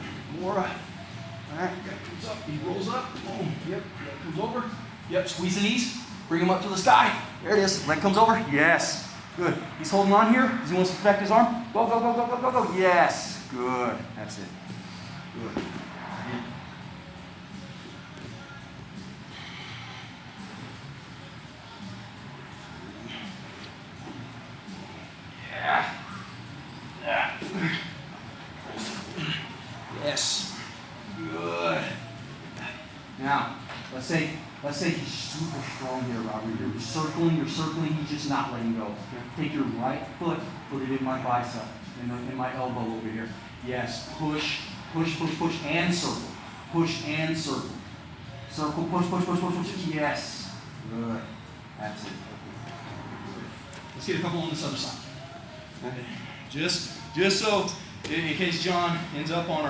More. All right, guy comes up, he rolls up, boom, yep, leg comes over. Yep, squeeze the knees, bring him up to the sky. There it is, leg comes over, yes. Good. He's holding on here. Does he want to protect his arm? Go, go, go, go, go, go, go. Yes. Good. That's it. Good. Yeah. Yeah. Yes. Good. Now, let's say he's super strong here, Robert. You're circling, he's just not letting go. Take your right foot, put it in my bicep, in my elbow over here. Yes, push, push, push, push, and circle. Push and circle. Circle, push, push, push, push, push. Yes. Good. That's it. Let's get a couple on this other side. Okay. Just so, in case John ends up on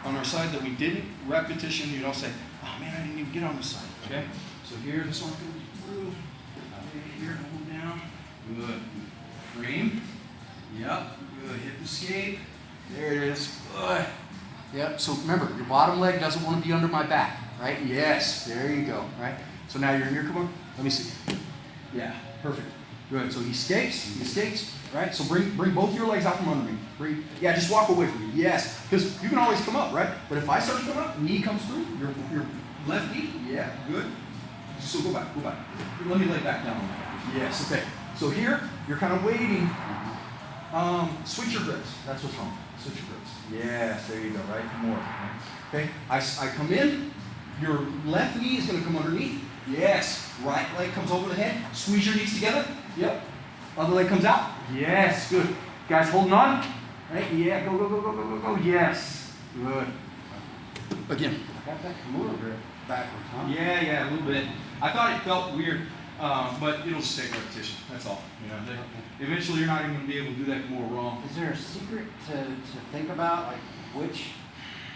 our side that we didn't repetition, you don't say, oh man, I didn't even get on this side. Okay? So here, this one goes through. Here, hold down. Good. Frame. Yep. Good. Hip escape. There it is. Good. Yep. So remember, your bottom leg doesn't want to be under my back, right? Yes. There you go. Right? So now you're in here. Come on. Let me see. Yeah. Perfect. Good. So he escapes. He escapes. Right? So bring both your legs out from under me. Yeah, just walk away from me. Yes. Because you can always come up, right? But if I start to come up, knee comes through, your left knee. Yeah, good. So go back, go back. Let me lay back down on that. Yes, okay. So here, you're kind of waiting. Switch your grips. That's what's wrong. Switch your grips. Yes, there you go, right? More. Okay, I come in. Your left knee is going to come underneath. Yes. Right leg comes over the head. Squeeze your knees together. Yep. Other leg comes out. Yes, good. Guys holding on. Right? Yeah, go, go, go, go, go, go, go. Yes. Good. Again. Got that Kimura grip backwards, huh? Yeah, a little bit. I thought it felt weird, but it'll just take repetition. That's all. You know, eventually you're not even going to be able to do that more wrong. Is there a secret to think about, like which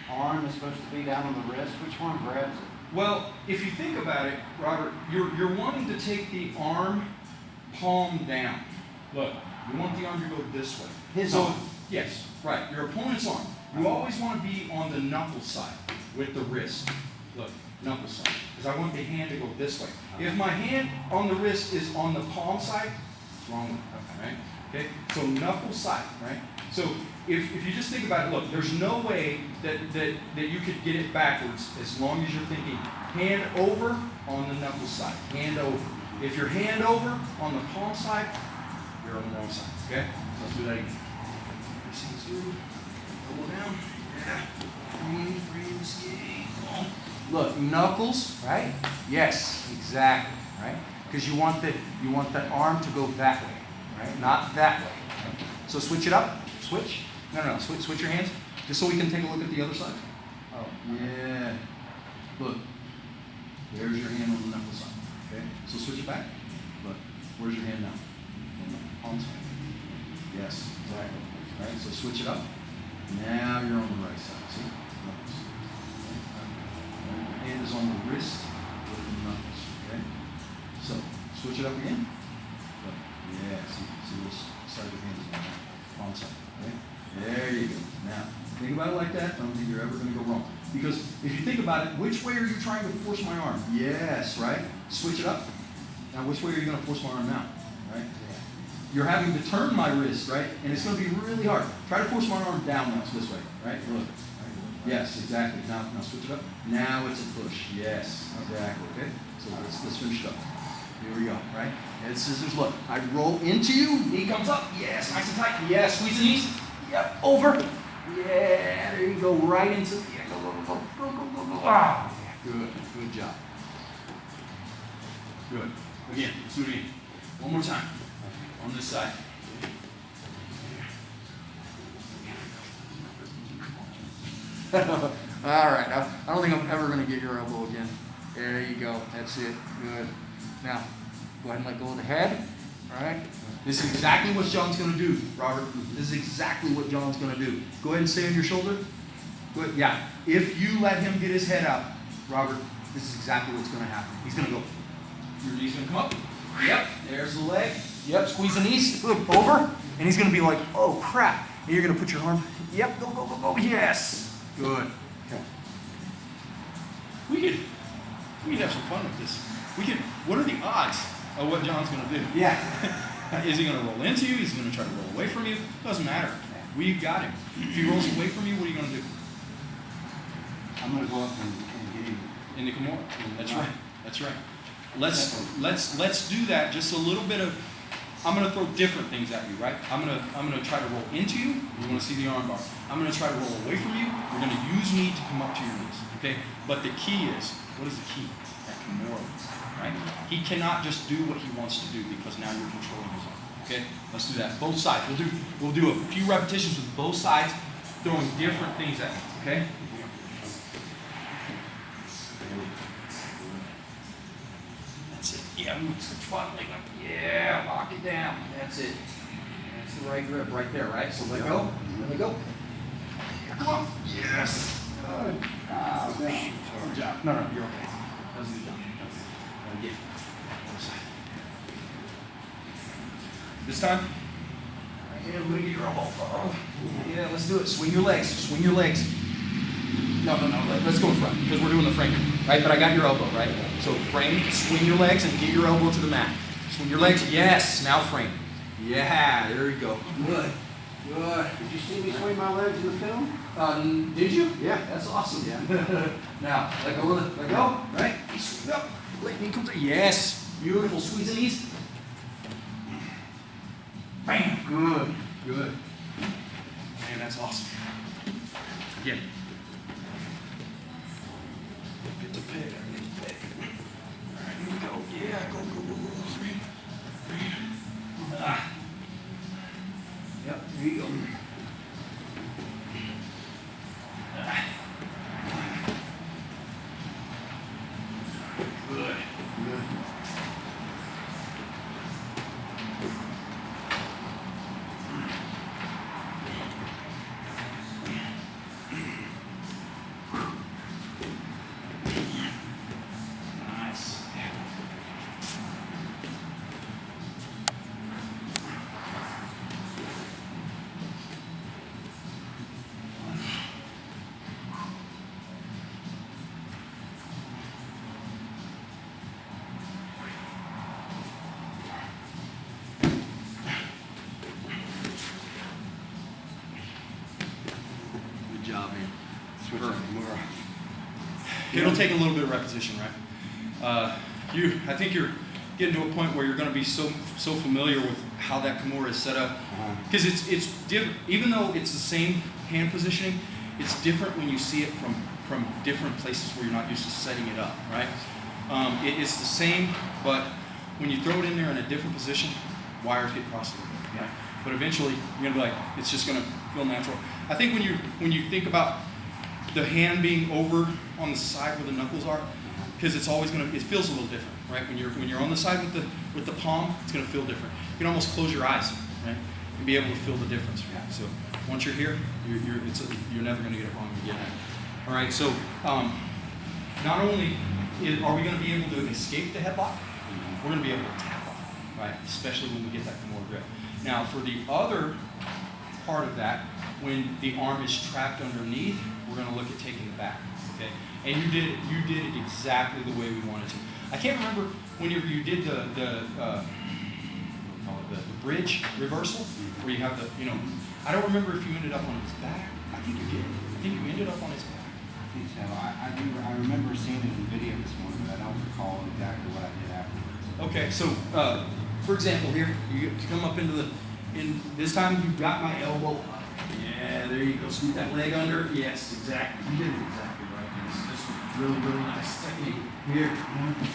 arm is supposed to be down on the wrist? Which one grabs it? Well, if you think about it, Robert, you're wanting to take the arm palm down. Look, you want the arm to go this way. His arm. Yes, right. Your opponent's arm. You always want to be on the knuckle side with the wrist. Look, knuckle side. Because I want the hand to go this way. If my hand on the wrist is on the palm side, it's wrong way, right? Okay? So knuckle side, right? So if you just think about it, look, there's no way that you could get it backwards as long as you're thinking hand over on the knuckle side. Hand over. If you're hand over on the palm side, you're on the wrong side. Okay? So let's do that again. Through. Elbow down. Yeah. Free, skate. Look, knuckles, right? Yes, exactly, right? Because you want that arm to go that way, right? Not that way. Right? So switch it up. Switch. No. Switch your hands, just so we can take a look at the other side. Oh, yeah. Look. There's your hand on the knuckle side. Okay. So switch it back. Look. Where's your hand now? On the palm side. Yes. Exactly. Right. So switch it up. Now you're on the right side. See? Knuckles. Okay. Your hand is on the wrist with the knuckles. Okay. So switch it up again. Look. Yeah. See which side of your hand is on the palm side. Okay. There you go. Now think about it like that. I don't think you're ever going to go wrong. Because if you think about it, which way are you trying to force my arm? Yes, right? Switch it up. Now which way are you going to force my arm now? Right? You're having to turn my wrist, right? And it's going to be really hard. Try to force my arm down now, this way, right? Look. Yes, exactly. Now switch it up. Now it's a push. Yes, exactly. Okay? So let's finish it up. Here we go, right? And scissors, look. I roll into you, knee comes up. Yes, nice and tight. Yes, squeeze the knees. Yep, over. Yeah, there you go, right into, yeah, go. Ah, good job. Good. Again, let's do it again. One more time. On this side. All right, I don't think I'm ever going to get your elbow again. There you go, that's it, good. Now, go ahead and let go of the head, all right? This is exactly what John's going to do, Robert. This is exactly what John's going to do. Go ahead and stay on your shoulder. Go ahead. Yeah, if you let him get his head out, Robert, this is exactly what's going to happen. He's going to go. Your knee's going to come up. Yep, there's the leg. Yep, squeeze the knees. Look, over. And he's going to be like, oh, crap. And you're going to put your arm. Yep, go. Yes. Good. Okay. We could have some fun with this. What are the odds of what John's going to do? Yeah. Is he going to roll into you? Is he going to try to roll away from you? Doesn't matter. We've got him. If he rolls away from you, what are you going to do? I'm going to go up and get him. In the Kimura. That's right. That's right. Let's do that. Just a little bit of. I'm going to throw different things at you, right? I'm going to try to roll into you. You want to see the arm bar. I'm going to try to roll away from you. We're going to use me to come up to your knees. Okay. But the key is, what is the key? That Kimura. Right? He cannot just do what he wants to do because now you're controlling his arm. Okay? Let's do that. Both sides. We'll do a few repetitions with both sides, throwing different things at him. Okay? That's it. Yeah, move the front leg up. Yeah, lock it down. That's it. That's the right grip right there, right? So let go. Let go. Come on. Yes. Good. Good job. No, you're okay. That was a good job. Again. This time? Yeah, we're gonna get your elbow. Oh. Yeah, let's do it. Swing your legs. Swing your legs. No. Let's go in front because we're doing the frame, right? But I got your elbow, right? So frame, swing your legs, and get your elbow to the mat. Swing your legs. Yes. Now frame. Yeah. There you go. Good. Good. Did you see me swing my legs in the film? Did you? Yeah. That's awesome. Yeah. Now let go. Let go. Right. Swing up. Leg knee comes up. Yes. Beautiful. Squeeze the knees. Bam. Good. Good. Man, that's awesome. Again. Get the peg. Get the peg. All right, here we go. Yeah, go. Three. Ah. Yep, here you go. Ah. Good. Good. Nice. Good job, man. Switch it. It'll take a little bit of repetition, right? I think you're getting to a point where you're going to be so familiar with how that Kimura is set up, because it's different. Even though it's the same hand positioning, it's different when you see it from from different places where you're not used to setting it up, right? It's the same, but when you throw it in there in a different position, wires get crossed a little bit, right? But eventually, you're gonna be like, it's just gonna feel natural. I think when you think about the hand being over on the side where the knuckles are, because it's always gonna, it feels a little different, right? When you're on the side with the palm, it's gonna feel different. You can almost close your eyes, right, and be able to feel the difference. Right? So once you're here, you're never gonna get it wrong again. All right. So not only are we gonna be able to escape the headlock, we're gonna be able to tap off, right? Especially when we get that Kimura grip. Now, for the other part of that, when the arm is trapped underneath, we're going to look at taking it back, okay? And you did it exactly the way we wanted to. I can't remember whenever you did the bridge reversal, where you have the, I don't remember if you ended up on his back. I think you did. I think you ended up on his back. I think so. I remember seeing it in the video this morning, but I don't recall exactly what I did afterwards. Okay, so for example, here you come up this time you've got my elbow up. Yeah, there you go. Scoot that leg under. Yes, exactly. You did it exactly right. This is really, really nice technique. Here,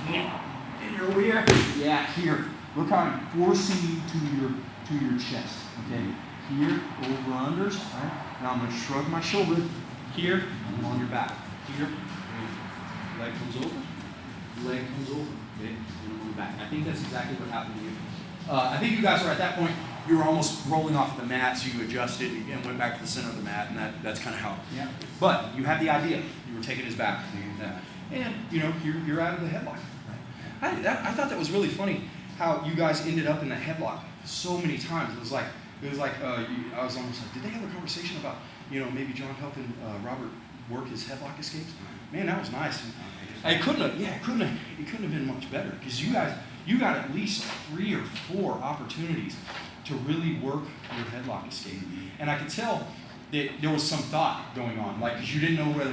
and you're over here. Yeah, here. Look how I'm forcing you to your chest. Okay, here, over unders. All right. Now I'm going to shrug my shoulder. Here, I'm on your back. Here, leg comes over. Leg comes over. Okay, and I'm back. I think that's exactly what happened to you. I think you guys were at that point, you were almost rolling off the mat, so you adjusted and went back to the center of the mat, and that's kind of how. Yeah. But you had the idea. You were taking his back. And you're out of the headlock. Right? I thought that was really funny how you guys ended up in the headlock so many times. It was like I was almost like, did they have a conversation about maybe John helping Robert work his headlock escapes? Man, that was nice. It couldn't have been much better, because you got at least 3 or 4 opportunities to really work your headlock escape. And I could tell that there was some thought going on, like, because you didn't know whether,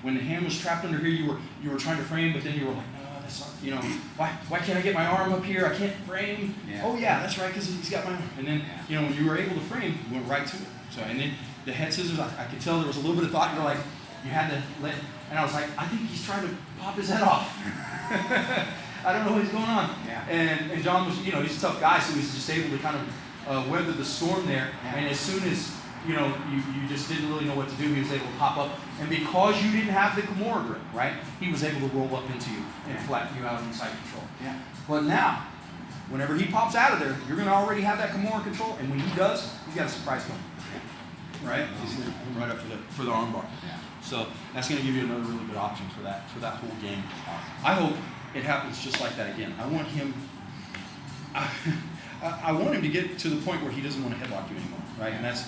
when the hand was trapped under here, you were trying to frame, but then you were like, no, that's not, why can't I get my arm up here? I can't frame. Yeah. Oh yeah, that's right, because he's got my arm. And then, when you were able to frame, you went right to it. So, and then the head scissors, I could tell there was a little bit of thought. You're like, you had to let, and I was like, I think he's trying to pop his head off. I don't know what's going on. Yeah. And John was, he's a tough guy, so he was just able to kind of weather the storm there. Yeah. And as soon as, you just didn't really know what to do, he was able to pop up. And because you didn't have the Kimura grip, right, he was able to roll up into you and flatten you out inside control. Yeah. But now, whenever he pops out of there, you're going to already have that Kimura control. And when he does, he's got a surprise coming. Right? He's going to come right up for the arm bar. Yeah. So that's going to give you another really good option for that whole game. I hope it happens just like that again. I want him to get to the point where he doesn't want to headlock you anymore, right? And that's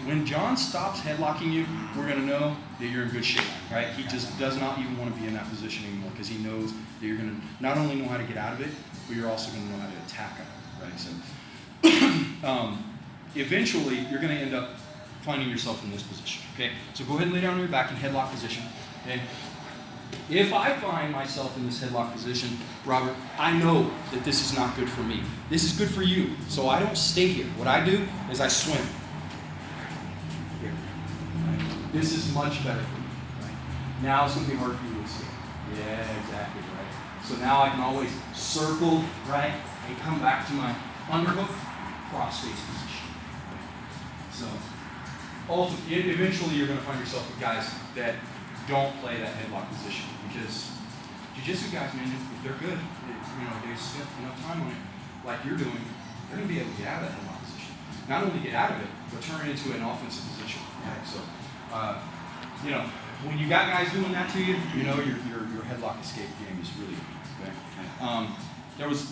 when John stops headlocking you, we're going to know that you're in good shape, right? He just does not even want to be in that position anymore, because he knows that you're going to not only know how to get out of it, but you're also going to know how to attack it, right? So eventually, you're going to end up finding yourself in this position, okay? So go ahead and lay down on your back in headlock position, okay? If I find myself in this headlock position, Robert, I know that this is not good for me. This is good for you, so I don't stay here. What I do is I swim. Here. Right? This is much better for me. Right? Now it's going to be hard for you to escape. Yeah, exactly, right? So now I can always circle, right, and come back to my underhook, cross-face position. So eventually you're going to find yourself with guys that don't play that headlock position, because jiu-jitsu guys, man, if they're good, they spent enough time on it like you're doing, they're going to be able to get out of that headlock position. Not only get out of it, but turn it into an offensive position. Right? So, when you got guys doing that to you, your headlock escape game is really good. Okay? There was,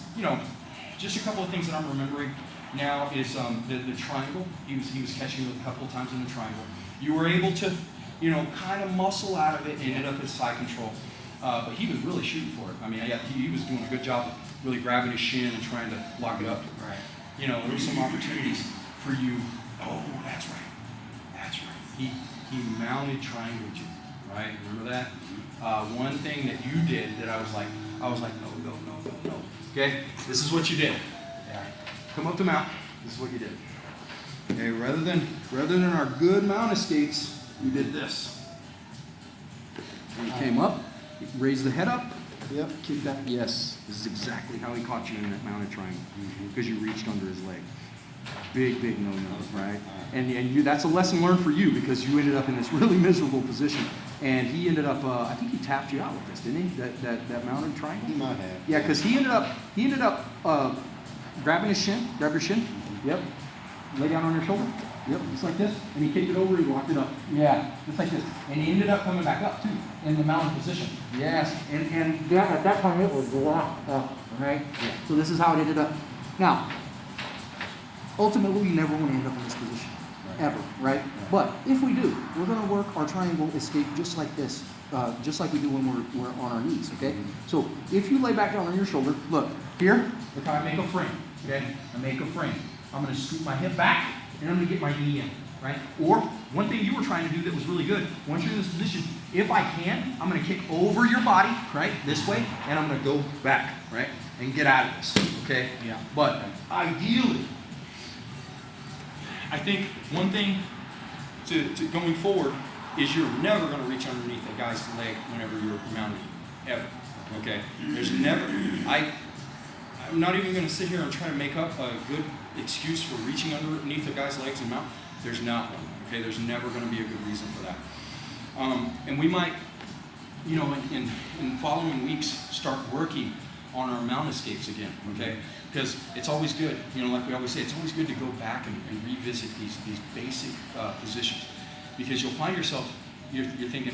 just a couple of things that I'm remembering now is the triangle. He was catching you a couple of times in the triangle. You were able to, kind of muscle out of it and ended up in side control. But he was really shooting for it. I mean, he was doing a good job of really grabbing his shin and trying to lock it up. Right. There were some opportunities for you. Oh, that's right. That's right. He mounted triangled you. Right? Remember that? One thing that you did that I was like, no. Okay? This is what you did. Yeah. Come up to mount. This is what you did. Okay, rather than our good mount escapes, you did this. And he came up, raised the head up, Yep. kicked that. Yes, this is exactly how he caught you in that mounted triangle, because you reached under his leg. Big no-no, right? And you, that's a lesson learned for you, because you ended up in this really miserable position. And he ended up, I think he tapped you out with this, didn't he? That mounted triangle? He might have. Yeah, because he ended up grabbing his shin, grab your shin. Yep. Lay down on your shoulder. Yep, just like this. And he kicked it over, he locked it up. Yeah, just like this. And he ended up coming back up too, in the mounted position. Yes. And that, at that time it was locked up, right? Yeah. So this is how it ended up. Now, ultimately, you never want to end up in this position. Ever, right? But if we do, we're going to work our triangle escape just like this, just like we do when we're on our knees, okay? So if you lay back down on your shoulder, look, here, look how I make a frame, okay? I make a frame. I'm going to scoop my hip back, and I'm going to get my knee in, right? Or, one thing you were trying to do that was really good, once you're in this position, if I can, I'm going to kick over your body, right, this way, and I'm going to go back, right, and get out of this, okay? Yeah. But ideally, I think one thing to going forward is you're never going to reach underneath a guy's leg whenever you're mounted, ever. Okay? There's never. I'm not even going to sit here and try to make up a good excuse for reaching underneath a guy's legs and mount. There's not one. Okay? There's never going to be a good reason for that. And we might, you know, in following weeks, start working on our mount escapes again. Okay? Because it's always good, you know, like we always say, it's always good to go back and revisit these basic positions. Because you'll find yourself, you're thinking,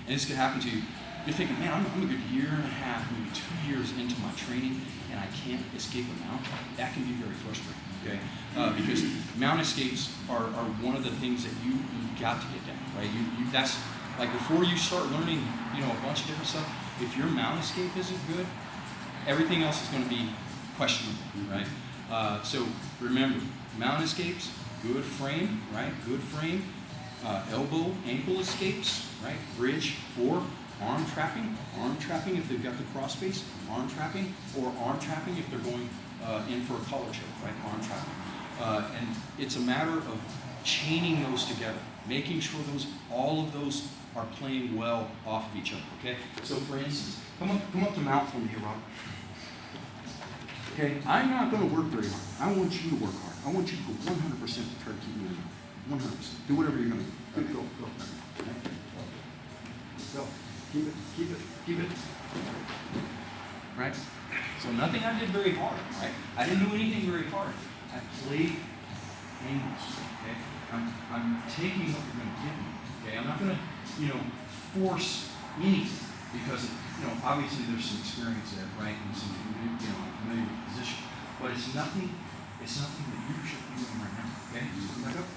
and this could happen to you, you're thinking, man, I'm a good year and a half, maybe 2 years into my training, and I can't escape a mount. That can be very frustrating, okay? Because mount escapes are one of the things that you've got to get down, right? That's, like before you start learning, you know, a bunch of different stuff, if your mount escape isn't good, everything else is going to be questionable, right? So remember, mount escapes, good frame, right? Good frame. Elbow, ankle escapes, right? Bridge, or arm trapping. Arm trapping if they've got the cross face. Arm trapping, or arm trapping if they're going in for a collar choke, right? Arm trapping. And it's a matter of chaining those together, making sure all of those are playing well off of each other, okay? So for instance, come up to mount for me here, Robert. Okay, I'm not going to work very hard. I want you to work hard. I want you to go 100% to try to keep me in there. 100%. Do whatever you're going to do. Good, go. Okay. Go. Keep it. Right? So nothing I did very hard, right? I didn't do anything very hard. I played angles, okay? I'm taking what you're going to give me, okay? I'm not going to, force anything because, obviously there's some experience there, right? And some, familiar with the position. But it's nothing that you should be doing right now, okay? So back up.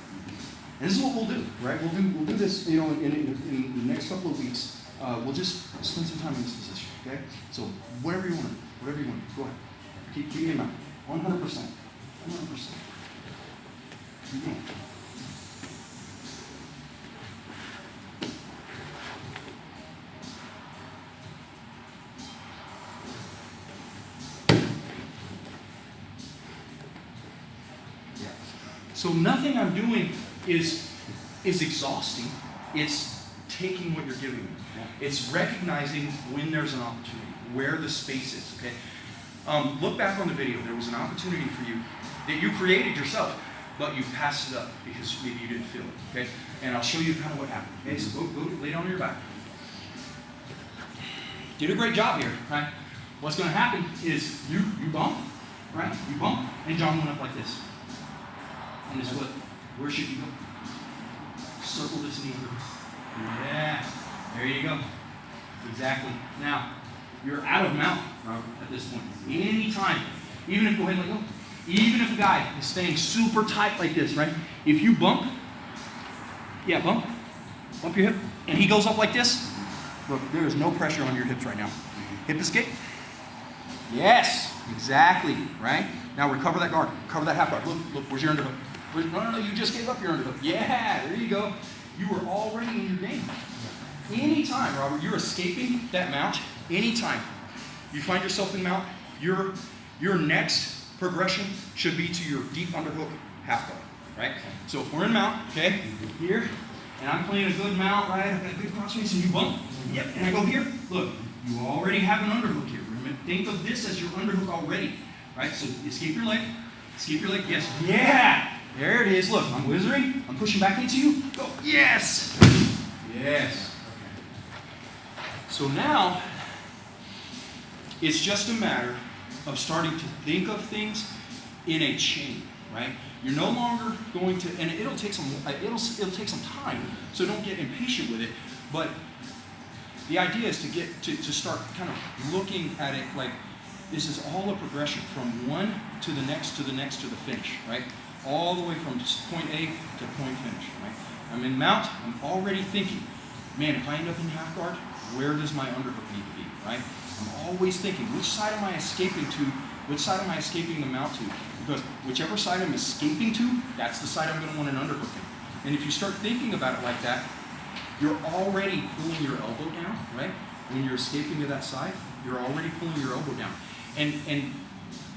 And this is what we'll do, right? We'll do this, in the next couple of weeks. We'll just spend some time in this position, okay? So whatever you want to do, go ahead. Keep me in mind. 100%. 100%. Keep going. So nothing I'm doing is exhausting. It's taking what you're giving me. It's recognizing when there's an opportunity, where the space is, okay? Look back on the video. There was an opportunity for you that you created yourself, but you passed it up because maybe you didn't feel it, okay? And I'll show you kind of what happened. Okay, so go lay down on your back. Did a great job here, right? What's going to happen is you bump, right? You bump, and John went up like this. And this foot, where should you go? Circle this knee. Yeah, there you go. Exactly. Now, you're out of mount, Robert, at this point. Anytime, even if, go ahead and let go. Even if a guy is staying super tight like this, right? If you bump your hip, and he goes up like this, look, there is no pressure on your hips right now. Hip escape. Yes, exactly, right? Now recover that guard, cover that half guard. Look, where's your underhook? No, you just gave up your underhook. Yeah, there you go. You were already in your game. Anytime, Robert, you're escaping that mount, anytime you find yourself in mount, your next progression should be to your deep underhook half guard, right? So if we're in mount, okay, here, and I'm playing a good mount, right? I've got a good crossface, and you bump. Yep, and I go here. Look, you already have an underhook here. Remember, think of this as your underhook already, right? So escape your leg, yes. Yeah! There it is. Look, I'm wizarding. I'm pushing back into you. Go. Yes! Yes. So now, it's just a matter of starting to think of things in a chain, right? You're no longer going to, and it'll take some time, so don't get impatient with it. But the idea is to start kind of looking at it like this is all a progression from one to the next to the next to the finish, right? All the way from point A to point finish, right? I'm in mount. I'm already thinking, man, if I end up in half guard, where does my underhook need to be, right? I'm always thinking, which side am I escaping to? Which side am I escaping the mount to? Because whichever side I'm escaping to, that's the side I'm going to want an underhook in. And if you start thinking about it like that, you're already pulling your elbow down, right? When you're escaping to that side, you're already pulling your elbow down. And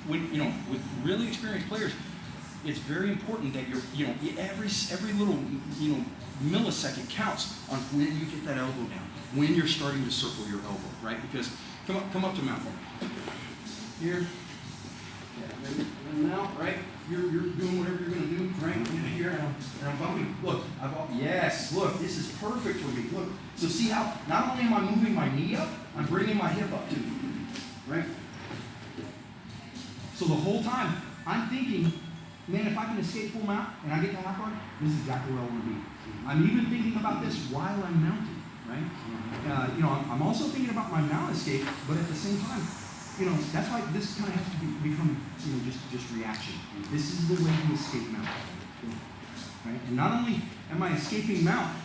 when with really experienced players, it's very important that every little millisecond counts on when you get that elbow down, when you're starting to circle your elbow, right? Because come up to mount for me. Here. Yeah, now, right? You're doing whatever you're going to do, right? Here, and I'm bumping. Look, yes, look, this is perfect for me. Look, so see how not only am I moving my knee up, I'm bringing my hip up too, right? So the whole time, I'm thinking, man, if I can escape full mount and I get to half guard, this is exactly where I want to be. I'm even thinking about this while I'm mounting, right? I'm also thinking about my mount escape, but at the same time, that's why this kind of has to become, just reaction. This is the way you escape mount, right? And not only am I escaping mount,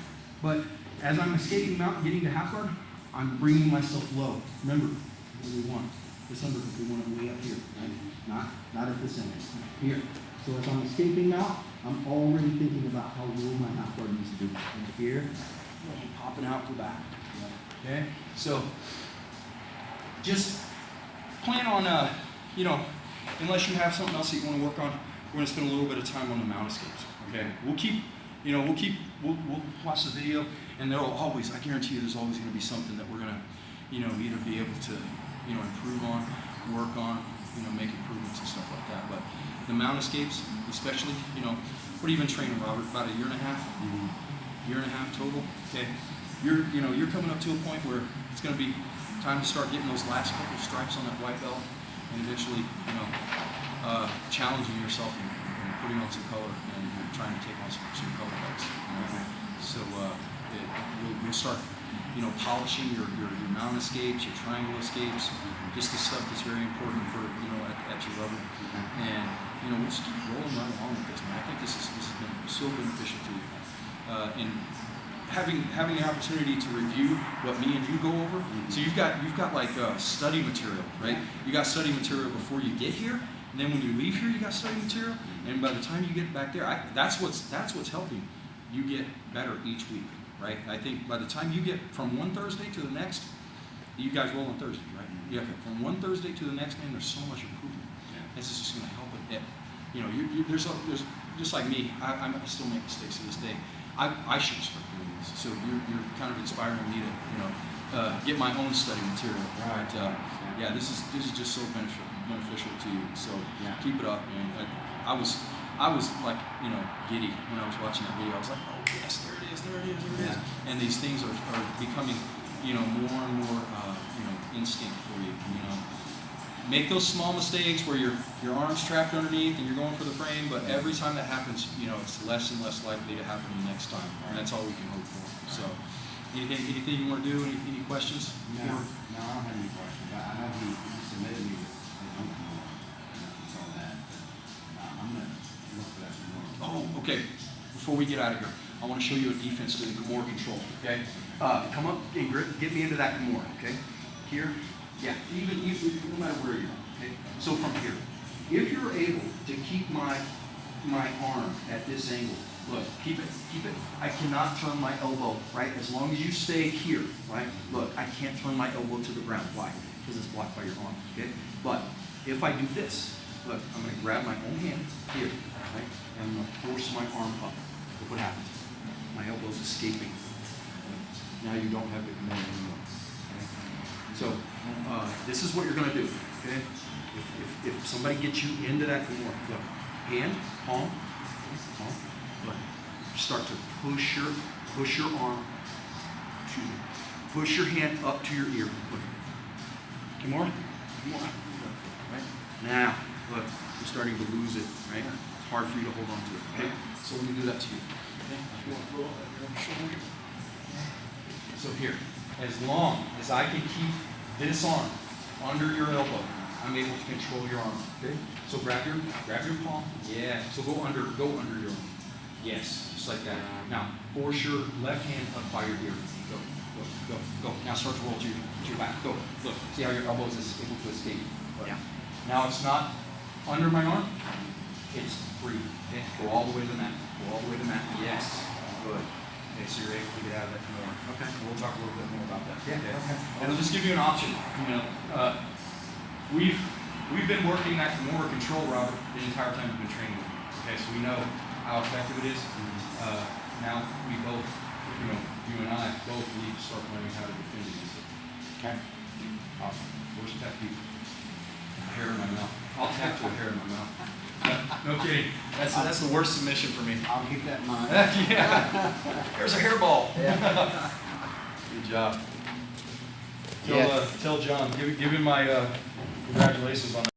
but as I'm escaping mount and getting to half guard, I'm bringing myself low. Remember, what do we want? This underhook, we want it way up here, right? Not at this end, here. So as I'm escaping mount, I'm already thinking about how low my half guard needs to be. And here, I'm popping out the back. Okay? So, just plan on, unless you have something else that you want to work on, we're going to spend a little bit of time on the mount escapes. Okay? We'll watch the video, and there'll always, I guarantee you, there's always going to be something that we're going to, either be able to, improve on, work on, make improvements and stuff like that. But the mount escapes, especially, what have you been training, Robert? About a year and a half? Year and a half total? Okay. You're coming up to a point where it's going to be time to start getting those last couple of stripes on that white belt, and eventually, challenging yourself and putting on some color and trying to take on some color belts. So you'll start, polishing your mount escapes, your triangle escapes, just the stuff that's very important for at your level. And we'll just keep rolling right along with this, man. I think this has been so beneficial to you. And having the opportunity to review what me and you go over. So you've got like study material, right? You got study material before you get here, and then when you leave here, you got study material. And by the time you get back there, that's what's helping you get better each week, right? I think by the time you get from one Thursday to the next, you guys roll on Thursday, right? Yeah. Okay. From one Thursday to the next, man, there's so much improvement. This is just going to help it. There's just like me. I still make mistakes to this day. I should start doing this. So you're kind of inspiring me to get my own study material. Right. But this is just so beneficial to you. So keep it up, man. I was like giddy when I was watching that video. I was like, oh yes, there it is. And these things are becoming more and more instinct for you. Make those small mistakes where your arm's trapped underneath and you're going for the frame, but every time that happens, it's less and less likely to happen the next time, and that's all we can hope for. So, anything you want to do? Any questions? No, I don't have any questions. I know he submitted me his own Kimura, and all that, but I'm going to look for that some more. Oh, okay. Before we get out of here, I want to show you a defense to the Kimura control. Okay, come up and get me into that Kimura. Okay, here. Yeah, even no matter where you are. Okay, so from here, if you're able to keep my arm at this angle, look, keep it. I cannot turn my elbow, right? As long as you stay here, right? Look, I can't turn my elbow to the ground. Why? Because it's blocked by your arm. Okay, but if I do this, look, I'm going to grab my own hand here, right? And I'm going to force my arm up. Look what happens. my elbow's escaping. Now you don't have the command anymore. Okay? So this is what you're gonna do. Okay? If somebody gets you into that Kimura, look, hand, palm, look, start to push your arm to, push your hand up to your ear. Look. Kimura, Kimura. Right? Now, look, you're starting to lose it, right? It's hard for you to hold on to it, okay? So let me do that to you. Okay? If you want to roll that on your shoulder. So here, as long as I can keep this arm under your elbow, I'm able to control your arm. Okay? So grab your palm. Yeah. So go under your arm. Yes, just like that. Now force your left hand up by your ear. Go, go, go, go. Now start to roll to your back. Go. Look. See how your elbow is able to escape. Yeah. Now it's not under my arm. It's free. Okay. Go all the way to the mat. Go all the way to the mat. Yes. Good. Okay, so you're able to get out of that more. Okay. We'll talk a little bit more about that. Yeah. Okay. And I'll just give you an option. You know, we've been working that Kimura control, Robert, the entire time we've been training with you. Okay, so we know how effective it is. Now we both, you know, you and I both need to start learning how to defend against it. Okay. Awesome. Where's the technique? A hair in my mouth. I'll tap to a hair in my mouth. No kidding. That's the worst submission for me. I'll keep that in mind. Yeah. There's a hairball. Yeah. Good job. Tell John, give him my congratulations on that.